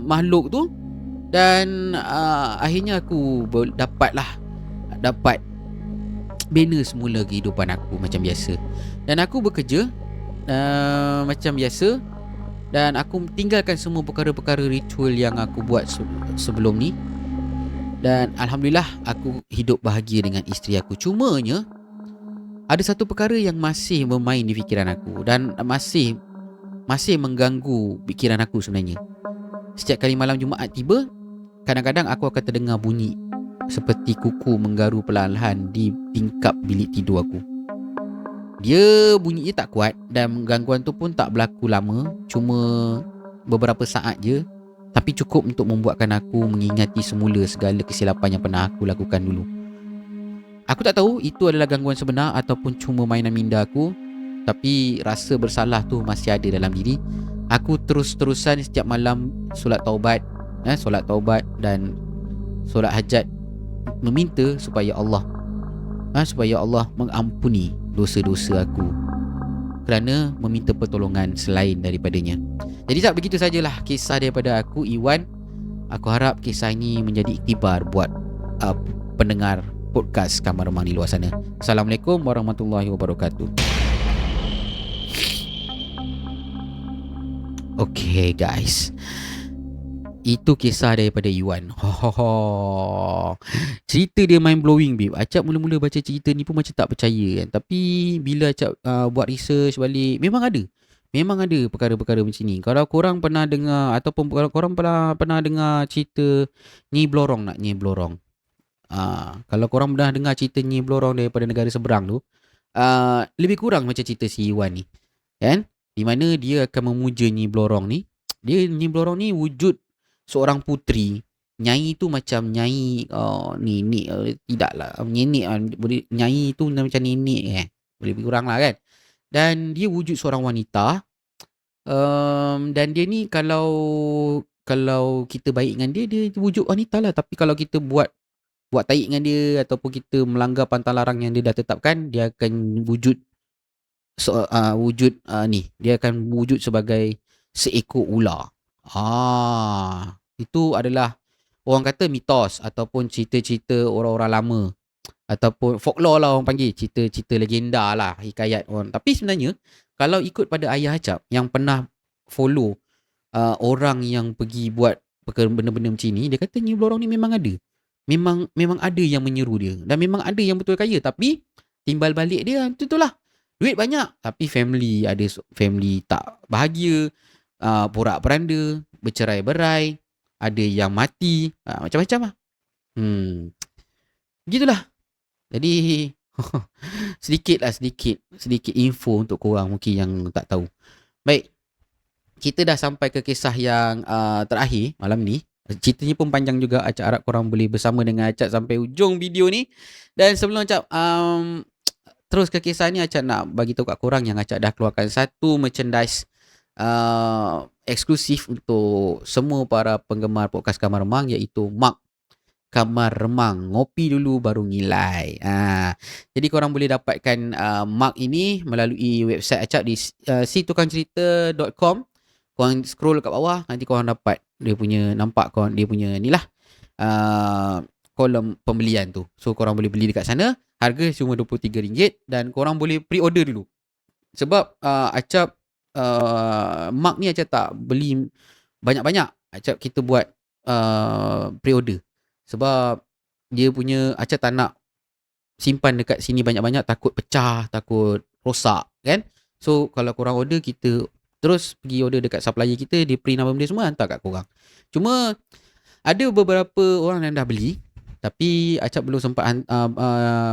makhluk tu. Dan akhirnya aku dapat bina semula kehidupan aku macam biasa. Dan aku bekerja macam biasa. Dan aku tinggalkan semua perkara-perkara ritual yang aku buat sebelum ni. Dan Alhamdulillah aku hidup bahagia dengan isteri aku. Cumanya ada satu perkara yang masih bermain di fikiran aku, dan masih mengganggu fikiran aku sebenarnya. Setiap kali malam Jumaat tiba, kadang-kadang aku akan terdengar bunyi seperti kuku menggaru perlahan di tingkap bilik tidur aku. Dia bunyinya tak kuat, dan gangguan tu pun tak berlaku lama, cuma beberapa saat je, tapi cukup untuk membuatkan aku mengingati semula segala kesilapan yang pernah aku lakukan dulu. Aku tak tahu itu adalah gangguan sebenar ataupun cuma mainan minda aku, tapi rasa bersalah tu masih ada dalam diri. Aku terus-terusan setiap malam solat taubat dan solat hajat, meminta supaya Allah mengampuni dosa-dosa aku, kerana meminta pertolongan selain daripadanya. Jadi tak, begitu sajalah kisah daripada aku, Iwan. Aku harap kisah ini menjadi iktibar buat pendengar podcast Kamar Remang di luar sana. Assalamualaikum warahmatullahi wabarakatuh. Okay guys, itu kisah daripada Iwan. Cerita dia mind blowing, babe. Acap mula-mula baca cerita ni pun macam tak percaya kan. Tapi bila Acap buat research balik, memang ada perkara-perkara macam ni. Kalau korang pernah dengar, ataupun kalau korang pernah dengar cerita Nyi Blorong. Kalau korang pernah dengar cerita Nyi Blorong daripada negara seberang tu, lebih kurang macam cerita si Iwan ni, kan? di mana dia akan memuja Nyi Blorong ni. Nyi Blorong ni wujud seorang puteri. Nyai tu macam nyai nenek, tidaklah nenek, boleh nyai tu macam nenek boleh lebih kurang lah kan. Dan dia wujud seorang wanita. Dan dia ni kalau kita baik dengan dia wujud wanita lah. Tapi kalau kita buat taik dengan dia ataupun kita melanggar pantang larang yang dia dah tetapkan, dia akan wujud dia akan wujud sebagai seekor ular. Itu adalah orang kata mitos ataupun cerita-cerita orang-orang lama ataupun folklore lah orang panggil, cerita-cerita legenda lah, hikayat orang. Tapi sebenarnya kalau ikut pada ayah Acap yang pernah follow orang yang pergi buat benda-benda macam ni, dia kata Nyi Blorong ni memang ada. Memang ada yang menyeru dia dan memang ada yang betul kaya, tapi timbal balik dia itulah. Duit banyak tapi family tak bahagia, porak-peranda, bercerai-berai, ada yang mati, macam-macam lah. Gitulah. Jadi sedikit info untuk korang mungkin yang tak tahu. Baik. Kita dah sampai ke kisah yang terakhir malam ni. Ceritanya pun panjang juga. Acap harap korang boleh bersama dengan Acap sampai ujung video ni. Dan sebelum Acap terus ke kisah ni, Acap nak bagi tahu kat korang yang Acap dah keluarkan satu merchandise eksklusif untuk semua para penggemar podcast Kamar Remang, iaitu mug Kamar Remang, ngopi dulu baru ngilai. Jadi korang boleh dapatkan mug ini melalui website Acap di situkangcerita.com. Korang scroll kat bawah, nanti korang dapat dia punya, nampak korang dia punya ni lah, kolom pembelian tu. So korang boleh beli dekat sana. Harga cuma RM23 dan korang boleh pre-order dulu. Sebab Acap mug ni Acap tak beli banyak-banyak. Acap kita buat pre-order. Sebab dia punya Acap tak nak simpan dekat sini banyak-banyak, takut pecah, takut rosak kan. So kalau korang order, kita terus pergi order dekat supplier kita, dia print nama benda semua, hantar kat korang. Cuma ada beberapa orang yang dah beli, tapi Acap belum sempat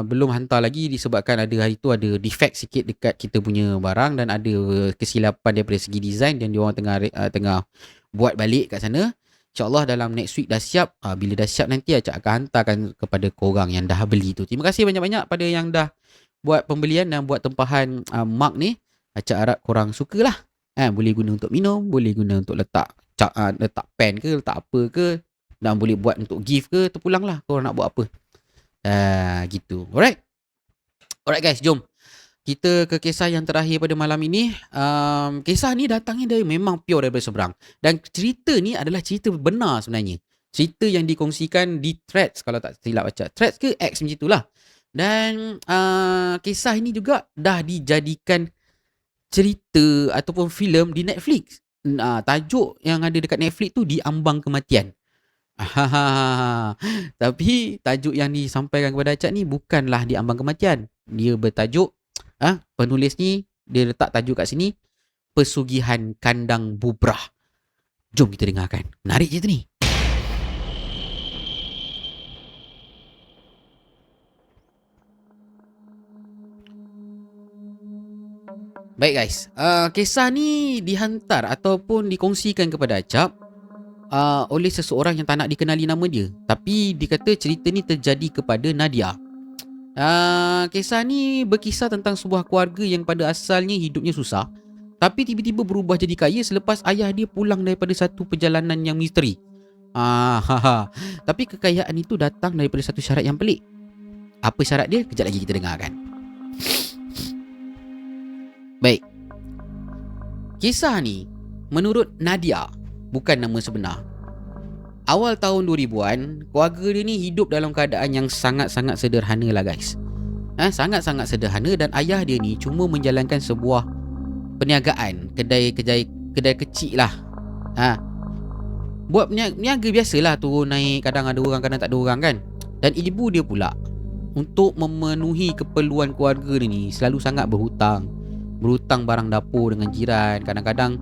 belum hantar lagi disebabkan ada hari tu ada defect sikit dekat kita punya barang dan ada kesilapan daripada segi design dan diorang tengah buat balik kat sana. InsyaAllah dalam next week dah siap. Bila dah siap nanti Acap akan hantarkan kepada korang yang dah beli tu. Terima kasih banyak-banyak pada yang dah buat pembelian dan buat tempahan mug ni. Acap harap korang sukalah. Boleh guna untuk minum, boleh guna untuk letak pen ke, letak apa ke, dan boleh buat untuk gift ke, terpulang lah korang nak buat apa. Gitu. Alright guys, jom kita ke kisah yang terakhir pada malam ini. Kisah ni datangnya dari memang pure daripada seberang. Dan cerita ni adalah cerita benar sebenarnya. Cerita yang dikongsikan di Threads, kalau tak silap baca. Threads ke X macam itulah. Dan kisah ini juga dah dijadikan cerita ataupun filem di Netflix. Tajuk yang ada dekat Netflix tu Di Ambang Kematian. Tapi tajuk yang disampaikan kepada Acap ni bukanlah Di Ambang Kematian. Dia bertajuk, penulis ni dia letak tajuk kat sini, Pesugihan Kandang Bubrah. Jom kita dengarkan. Menarik cerita ni. Baik guys, kisah ni dihantar ataupun dikongsikan kepada Acap oleh seseorang yang tak nak dikenali nama dia. Tapi dikata cerita ni terjadi kepada Nadia. Kisah ni berkisah tentang sebuah keluarga yang pada asalnya hidupnya susah, tapi tiba-tiba berubah jadi kaya selepas ayah dia pulang daripada satu perjalanan yang misteri. Tapi kekayaan itu datang daripada satu syarat yang pelik. Apa syarat dia? Kejap lagi kita dengarkan. Baik. Kisah ni menurut Nadia, bukan nama sebenar. Awal tahun 2000-an, keluarga dia ni hidup dalam keadaan yang sangat-sangat sederhana lah guys. Sangat-sangat sederhana, dan ayah dia ni cuma menjalankan sebuah perniagaan, kedai kecil lah. Buat niaga biasalah, turun naik, kadang ada orang, kadang tak ada orang kan. Dan ibu dia pula, untuk memenuhi keperluan keluarga dia ni, selalu sangat berhutang barang dapur dengan jiran, kadang-kadang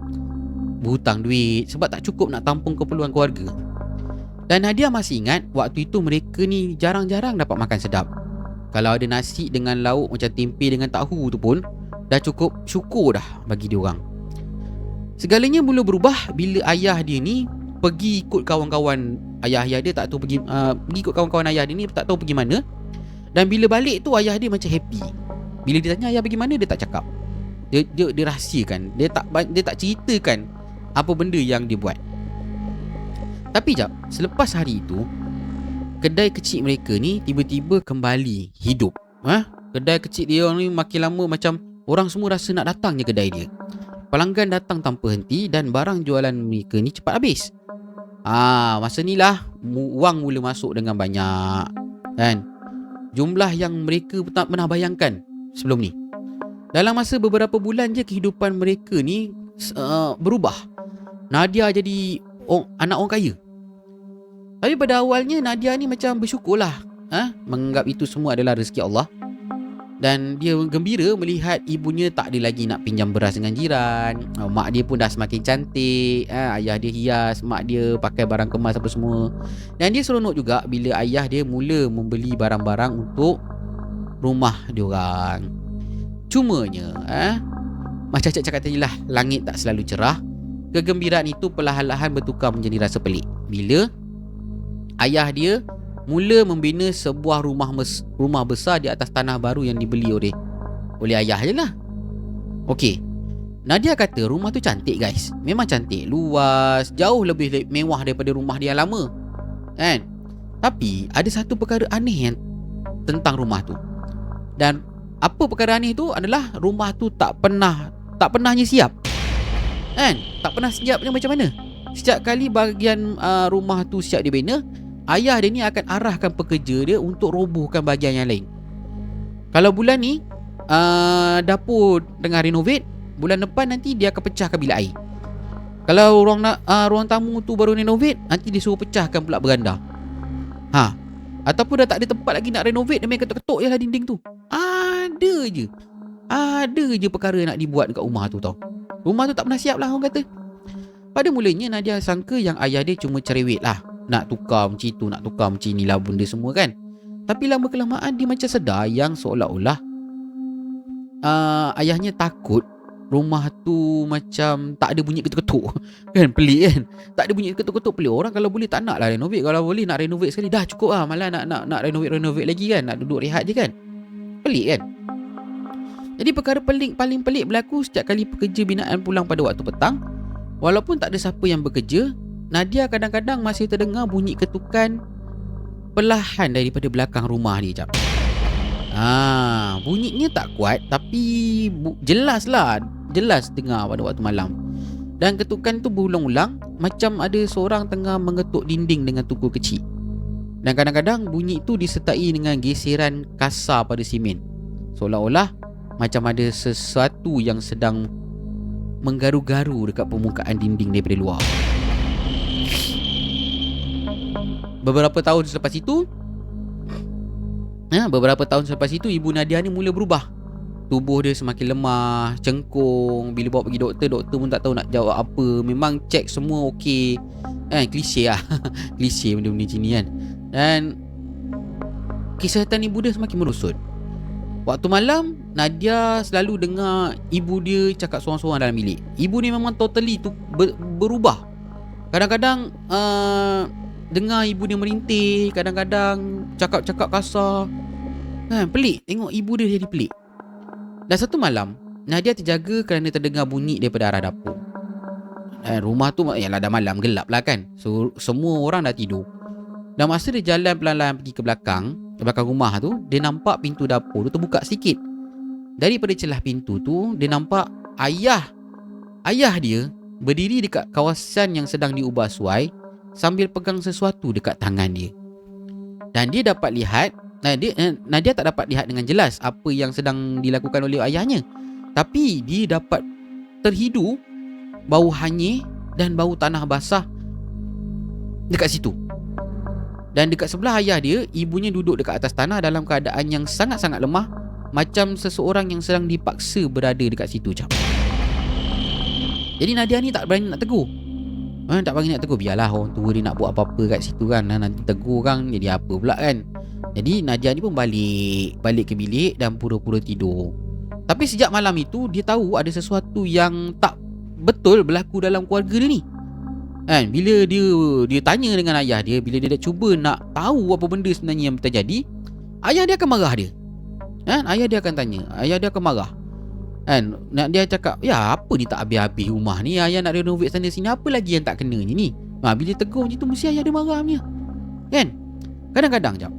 berhutang duit sebab tak cukup nak tampung keperluan keluarga. Dan Nadia masih ingat waktu itu mereka ni jarang-jarang dapat makan sedap. Kalau ada nasi dengan lauk macam tempe dengan tahu tu pun dah cukup syukur dah bagi dia orang. Segalanya mula berubah bila ayah dia ni pergi ikut kawan-kawan ayah dia, tak tahu pergi ikut kawan-kawan ayah dia ni, tak tahu pergi mana. Dan bila balik tu ayah dia macam happy. Bila dia tanya ayah pergi mana, dia tak cakap. Dia rahsiakan. Dia tak ceritakan apa benda yang dia buat. Tapi jap, selepas hari itu, kedai kecil mereka ni tiba-tiba kembali hidup. Kedai kecil dia ni makin lama macam orang semua rasa nak datang je kedai dia. Pelanggan datang tanpa henti dan barang jualan mereka ni cepat habis. Masa ni lah wang mula masuk dengan banyak, kan? Jumlah yang mereka tak pernah bayangkan sebelum ni. Dalam masa beberapa bulan je kehidupan mereka ni berubah. Nadia jadi anak orang kaya. Tapi pada awalnya Nadia ni macam bersyukurlah, menganggap itu semua adalah rezeki Allah. Dan dia gembira melihat ibunya tak ada lagi nak pinjam beras dengan jiran. Mak dia pun dah semakin cantik. Ayah dia hias, mak dia pakai barang kemas apa semua. Dan dia seronok juga bila ayah dia mula membeli barang-barang untuk rumah diorang. Cumanya, macam Cak cakap tadi lah, langit tak selalu cerah. Kegembiraan itu perlahan-lahan bertukar menjadi rasa pelik bila ayah dia mula membina sebuah rumah besar di atas tanah baru yang dibeli oleh ayah je lah. Okey, Nadia kata rumah tu cantik guys. Memang cantik, luas, jauh lebih mewah daripada rumah dia yang lama, kan? Tapi ada satu perkara aneh yang tentang rumah tu. Dan apa perkara aneh tu adalah rumah tu tak pernahnya siap, kan? Tak pernah siapnya macam mana. Setiap kali bahagian rumah tu siap dibina, ayah dia ni akan arahkan pekerja dia untuk robohkan bahagian yang lain. Kalau bulan ni dapur tengah renovate, bulan depan nanti dia akan pecahkan bilik air. Kalau ruang tamu tu baru renovate, nanti dia suruh pecahkan pula beranda. Ataupun dah tak ada tempat lagi nak renovate, dia main ketuk-ketuk je lah dinding tu. Ada je perkara nak dibuat dekat rumah tu tau. Rumah tu tak pernah siap lah orang kata. Pada mulanya Nadia sangka yang ayah dia cuma cerewet lah, nak tukar macam tu, nak tukar macam ni lah benda semua kan. Tapi lama kelamaan dia macam sedar yang seolah-olah ayahnya takut rumah tu macam tak ada bunyi ketuk-ketuk. Kan pelik kan. Tak ada bunyi ketuk-ketuk, pelik. Orang kalau boleh tak nak lah renovate. Kalau boleh nak renovate sekali dah cukup lah. Malah nak renovate lagi kan. Nak duduk rehat je kan. Pelik kan. Jadi perkara paling pelik berlaku setiap kali pekerja binaan pulang pada waktu petang. Walaupun tak ada siapa yang bekerja, Nadia kadang-kadang masih terdengar bunyi ketukan perlahan daripada belakang rumah dia. Bunyinya tak kuat tapi jelas dengar pada waktu malam. Dan ketukan tu berulang-ulang macam ada seorang tengah mengetuk dinding dengan tukul kecil. Dan kadang-kadang bunyi itu disertai dengan geseran kasar pada simen, seolah-olah macam ada sesuatu yang sedang menggaru-garu dekat permukaan dinding daripada luar. Beberapa tahun selepas itu ibu Nadia ni mula berubah. Tubuh dia semakin lemah, cengkung. Bila bawa pergi doktor pun tak tahu nak jawab apa. Memang cek semua okey. Klise lah. Klise benda-benda macam ni kan. Dan kesihatan ibu dia semakin merosot. Waktu malam, Nadia selalu dengar ibu dia cakap sorang-sorang dalam bilik. Ibu ni memang totally berubah. Kadang-kadang dengar ibu dia merintih, kadang-kadang cakap-cakap kasar. Pelik, tengok ibu dia jadi pelik. Dan satu malam, Nadia terjaga kerana terdengar bunyi daripada arah dapur. Rumah tu yalah dah malam, gelap lah kan. So semua orang dah tidur. Dan masa dia jalan pelan-pelan pergi ke belakang rumah tu, dia nampak pintu dapur tu terbuka sikit. Daripada celah pintu tu, dia nampak ayah dia berdiri dekat kawasan yang sedang diubah suai sambil pegang sesuatu dekat tangan dia. Dan dia dapat lihat, Nadia tak dapat lihat dengan jelas apa yang sedang dilakukan oleh ayahnya. Tapi dia dapat terhidu bau hanyir dan bau tanah basah dekat situ. Dan dekat sebelah ayah dia, ibunya duduk dekat atas tanah dalam keadaan yang sangat-sangat lemah, macam seseorang yang sedang dipaksa berada dekat situ. Jadi Nadia ni tak berani nak tegur. Biarlah orang tua dia nak buat apa-apa kat situ kan. Nanti tegur kan jadi apa pula kan. Jadi Nadia ni pun balik ke bilik dan pura-pura tidur. Tapi sejak malam itu dia tahu ada sesuatu yang tak betul berlaku dalam keluarga dia ni. Kan, bila dia tanya dengan ayah dia, bila dia dah cuba nak tahu apa benda sebenarnya yang terjadi, ayah dia akan marah dia. Kan, ayah dia akan tanya, ayah dia akan marah. Kan, dia cakap, ya apa ni tak habis-habis rumah ni, ayah nak renovate sana sini, apa lagi yang tak kena ni. Bila tegur macam tu mesti ayah dia marah punya. Kan, kadang-kadang jap,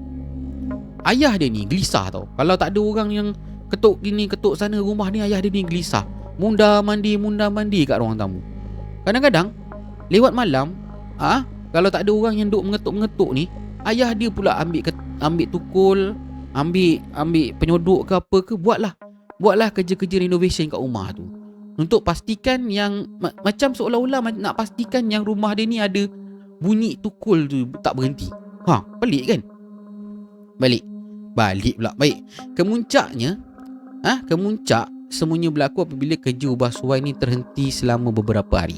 ayah dia ni gelisah tau. Kalau tak ada orang yang ketuk gini ketuk sana rumah ni, ayah dia ni gelisah, munda mandi kat ruang tamu. Kadang-kadang lewat malam, kalau tak ada orang yang duk mengetuk-mengetuk ni, ayah dia pula ambil tukul, ambil penyodok ke apa ke, buatlah kerja-kerja renovation kat rumah tu, untuk pastikan yang macam seolah-olah nak pastikan yang rumah dia ni ada bunyi tukul tu tak berhenti. Pelik kan? Balik pula. Baik, kemuncak semuanya berlaku apabila kerja ubah suai ni terhenti selama beberapa hari.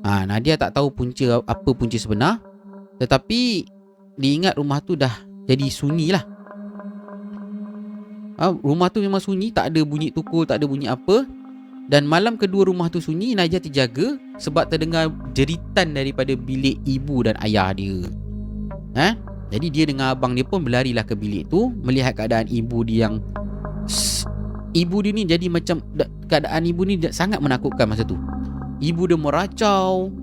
Nadia tak tahu punca sebenar, tetapi diingat rumah tu dah jadi sunyi lah. Rumah tu memang sunyi, tak ada bunyi tukul, tak ada bunyi apa. Dan malam kedua rumah tu sunyi, Nadia terjaga sebab terdengar jeritan daripada bilik ibu dan ayah dia. Jadi dia dengan abang dia pun berlarilah ke bilik tu, melihat keadaan ibu dia yang ibu dia ni jadi macam, keadaan ibu ni sangat menakutkan masa tu. Ibu dia meracau.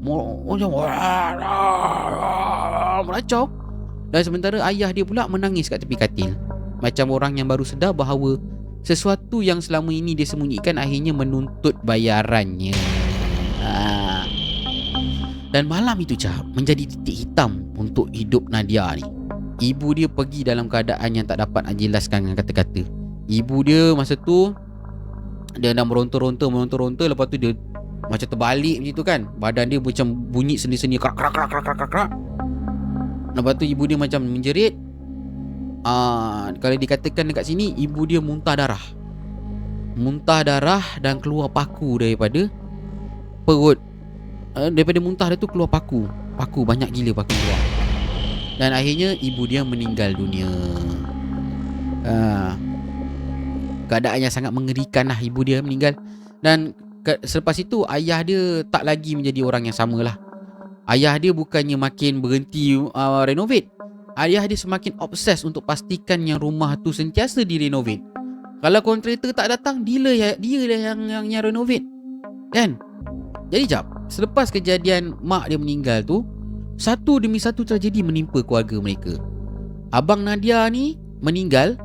Dan sementara ayah dia pula menangis kat tepi katil, macam orang yang baru sedar bahawa sesuatu yang selama ini dia sembunyikan akhirnya menuntut bayarannya. Dan malam itu menjadi titik hitam untuk hidup Nadia ni. Ibu dia pergi dalam keadaan yang tak dapat jelaskan dengan kata-kata. Ibu dia masa tu dia dah meronta-ronta. Lepas tu dia macam terbalik macam tu kan. Badan dia macam bunyi sendi-sendi krak. Lepas tu ibu dia macam menjerit. Kalau dikatakan dekat sini, ibu dia muntah darah dan keluar paku daripada perut. Daripada muntah dia tu keluar paku, banyak gila paku keluar. Dan akhirnya ibu dia meninggal dunia. Keadaan yang sangat mengerikan lah, ibu dia meninggal. Dan selepas itu ayah dia tak lagi menjadi orang yang sama lah. Ayah dia bukannya makin berhenti renovate, ayah dia semakin obses untuk pastikan yang rumah tu sentiasa direnovate. Kalau kontraktor tak datang, dia lah yang renovate kan. Jadi selepas kejadian mak dia meninggal tu, satu demi satu tragedi menimpa keluarga mereka. Abang Nadia ni meninggal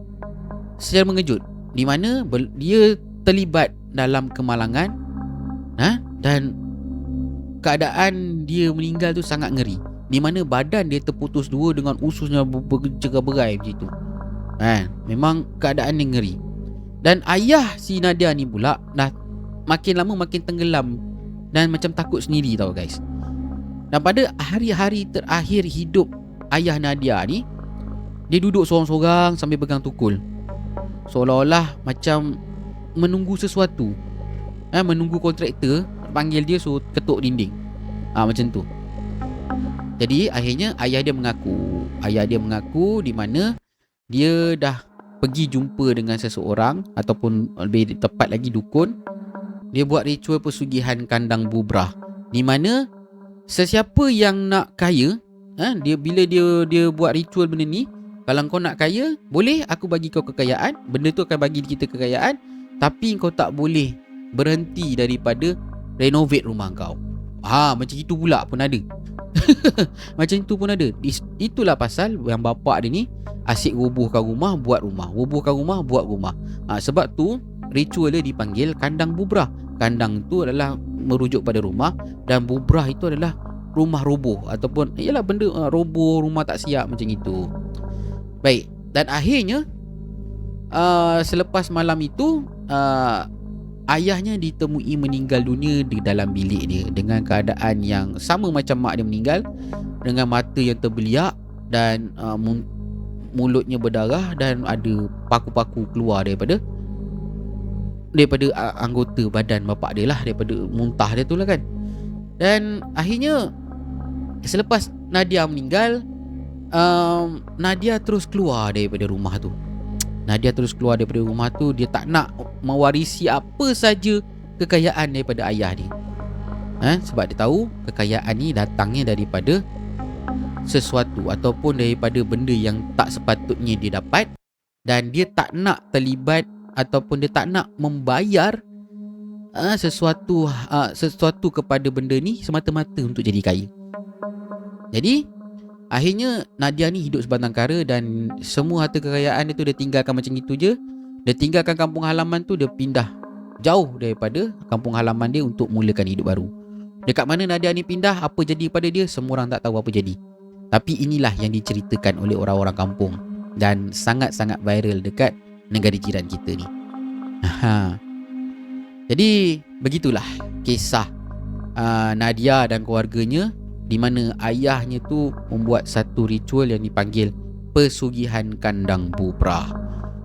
secara mengejut, di mana dia terlibat dalam kemalangan, dan keadaan dia meninggal tu sangat ngeri, di mana badan dia terputus dua dengan ususnya bercerai begitu. Memang keadaan dia ngeri. Dan ayah si Nadia ni pula dah makin lama makin tenggelam dan macam takut sendiri tau guys. Dan pada hari-hari terakhir hidup ayah Nadia ni, dia duduk sorang-sorang sambil pegang tukul, seolah-olah macam menunggu sesuatu. Menunggu kontraktor panggil dia suruh ketuk dinding. Macam tu. Jadi akhirnya ayah dia mengaku di mana dia dah pergi jumpa dengan seseorang, ataupun lebih tepat lagi dukun. Dia buat ritual pesugihan kandang bubrah, di mana sesiapa yang nak kaya, bila dia buat ritual benda ni, kalau kau nak kaya, boleh aku bagi kau kekayaan, benda tu akan bagi kita kekayaan, tapi kau tak boleh berhenti daripada renovate rumah kau. Macam itu pula pun ada. Macam itu pun ada. Itulah pasal yang bapak dia ni asyik robohkan rumah, buat rumah. Sebab tu ritual dia dipanggil kandang bubrah. Kandang tu adalah merujuk pada rumah, dan bubrah itu adalah rumah roboh, ataupun ialah benda roboh, rumah tak siap, macam itu. Baik, dan akhirnya selepas malam itu, ayahnya ditemui meninggal dunia di dalam bilik dia, dengan keadaan yang sama macam mak dia meninggal, dengan mata yang terbeliak dan mulutnya berdarah, dan ada paku-paku keluar daripada anggota badan bapak dia lah, daripada muntah dia tu lah kan. Dan akhirnya selepas Nadia meninggal, Nadia terus keluar daripada rumah tu. Dia tak nak mewarisi apa saja kekayaan daripada ayah dia. Sebab dia tahu kekayaan ni datangnya daripada sesuatu ataupun daripada benda yang tak sepatutnya dia dapat, dan dia tak nak terlibat ataupun dia tak nak membayar sesuatu kepada benda ni semata-mata untuk jadi kaya. Jadi akhirnya Nadia ni hidup sebatang kara, dan semua harta kekayaan dia tu dia tinggalkan macam itu je. Dia tinggalkan kampung halaman tu, dia pindah jauh daripada kampung halaman dia untuk mulakan hidup baru. Dekat mana Nadia ni pindah, apa jadi pada dia, semua orang tak tahu apa jadi. Tapi inilah yang diceritakan oleh orang-orang kampung dan sangat-sangat viral dekat negara jiran kita ni. Jadi begitulah kisah Nadia dan keluarganya, di mana ayahnya tu membuat satu ritual yang dipanggil pesugihan kandang bubrah.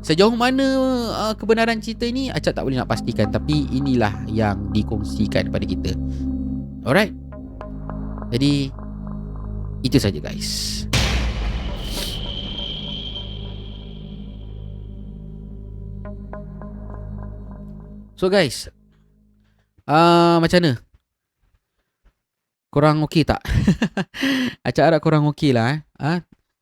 Sejauh mana kebenaran cerita ini, Acap tak boleh nak pastikan, tapi inilah yang dikongsikan kepada kita. Alright. Jadi itu saja guys. So guys, macam mana? Korang okey tak? Acap harap korang okey lah.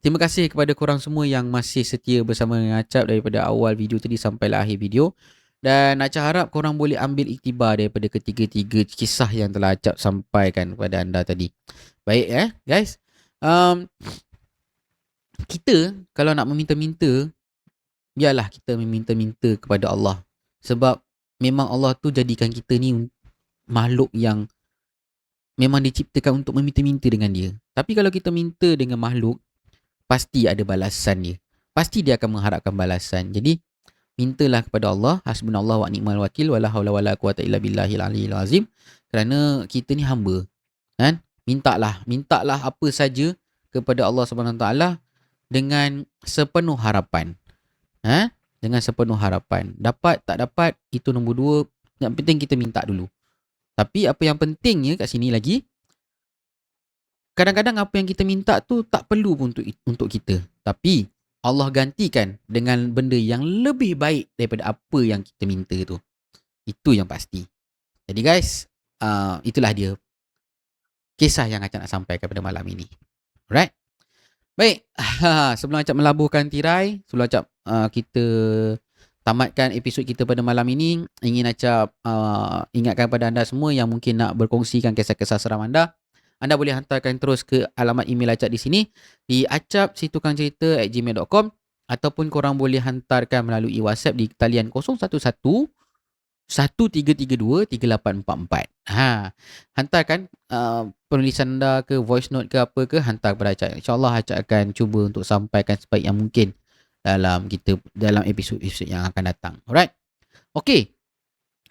Terima kasih kepada korang semua yang masih setia bersama dengan Acap daripada awal video tadi sampailah akhir video. Dan Acap harap korang boleh ambil iktibar daripada ketiga-tiga kisah yang telah Acap sampaikan kepada anda tadi. Baik guys. Kita kalau nak meminta-minta, biarlah kita meminta-minta kepada Allah. Sebab memang Allah tu jadikan kita ni makhluk yang memang diciptakan untuk meminta-minta dengan dia. Tapi kalau kita minta dengan makhluk, pasti ada balasan dia. Pasti dia akan mengharapkan balasan. Jadi mintalah kepada Allah, hasbunallahu wa ni'mal wakil, wala haula wala quwata illa billahil aliyyil azim. Kerana kita ni hamba, kan? Mintalah apa saja kepada Allah Subhanahu taala dengan sepenuh harapan. Dengan sepenuh harapan. Dapat tak dapat itu nombor dua, yang penting kita minta dulu. Tapi apa yang pentingnya kat sini lagi, kadang-kadang apa yang kita minta tu tak perlu pun untuk kita. Tapi Allah gantikan dengan benda yang lebih baik daripada apa yang kita minta tu. Itu yang pasti. Jadi guys, itulah dia kisah yang Acap nak sampaikan pada malam ini. Alright? Baik, sebelum Acap melabuhkan tirai, sebelum Acap kita tamatkan episod kita pada malam ini, ingin Acap ingatkan kepada anda semua yang mungkin nak berkongsikan kisah-kisah seram anda. Anda boleh hantarkan terus ke alamat email Acap di sini, di acapsitukangcerita@gmail.com, ataupun korang boleh hantarkan melalui WhatsApp di talian 011 1332 3844. Hantarkan penulisan anda ke voice note ke apa ke, hantar kepada Acap. InsyaAllah Acap akan cuba untuk sampaikan sebaik yang mungkin dalam episod-episod yang akan datang. Alright. Okay.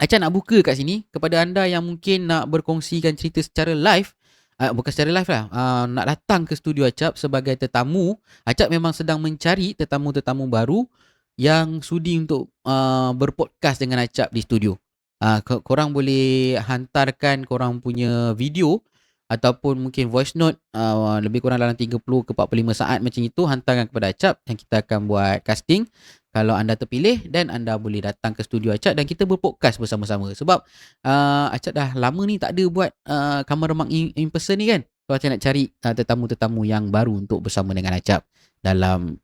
Acap nak buka kat sini kepada anda yang mungkin nak berkongsikan cerita secara live. Bukan secara live lah, nak datang ke studio Acap sebagai tetamu. Acap memang sedang mencari tetamu-tetamu baru yang sudi untuk berpodcast dengan Acap di studio. Korang boleh hantarkan korang punya video ataupun mungkin voice note, lebih kurang dalam 30 ke 45 saat macam itu, hantarkan kepada Acap yang kita akan buat casting. Kalau anda terpilih, dan anda boleh datang ke studio Acap dan kita berpodcast bersama-sama. Sebab Acap dah lama ni tak ada buat kamar remak in person ni kan. So Acap nak cari tetamu-tetamu yang baru untuk bersama dengan Acap dalam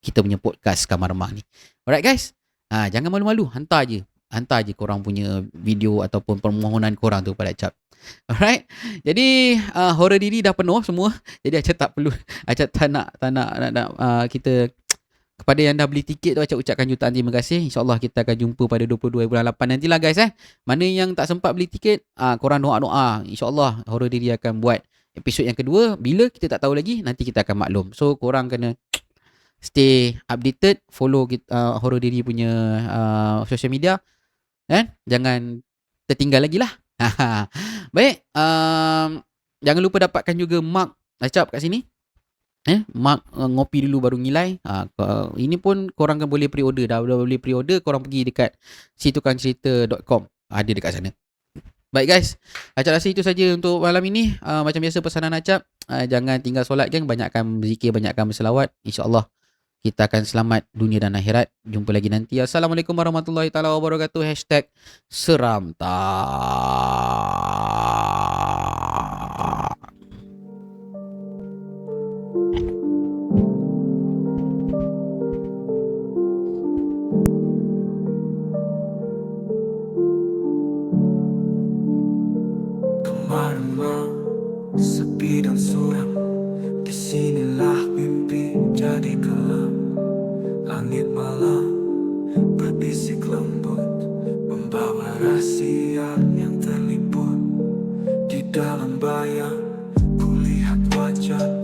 kita punya podcast kamar remak ni. Alright guys, jangan malu-malu, hantar je korang punya video ataupun permohonan korang tu kepada Acap. Alright. Jadi horror diri dah penuh semua. Jadi Acap tak perlu, Acap tak nak kita, kepada yang dah beli tiket tu, Acap ucapkan jutaan terima kasih. InsyaAllah kita akan jumpa pada 22 bulan 8 nantilah guys. Mana yang tak sempat beli tiket, korang doa-doa. InsyaAllah horror diri akan buat episod yang kedua. Bila kita tak tahu lagi, nanti kita akan maklum. So korang kena stay updated, follow horror diri punya social media, jangan tertinggal lagi lah. Baik, jangan lupa dapatkan juga mark Acap kat sini. Mark ngopi dulu baru ngilai. Ini pun korang kan boleh pre-order. Dah boleh pre-order, korang pergi dekat situkangcerita.com. Ada dekat sana. Baik guys, Acap rasa itu saja untuk malam ini. Macam biasa pesanan Acap, jangan tinggal solat geng, banyakkan berzikir, banyakkan berselawat. InsyaAllah kita akan selamat dunia dan akhirat. Jumpa lagi nanti. Assalamualaikum warahmatullahi taala wabarakatuh. #seramtak. sepi dan suram. Disinilah mimpi jadi kelam. Langit malam berbisik lembut, membawa rahasia yang terliput. Di dalam bayang kulihat wajah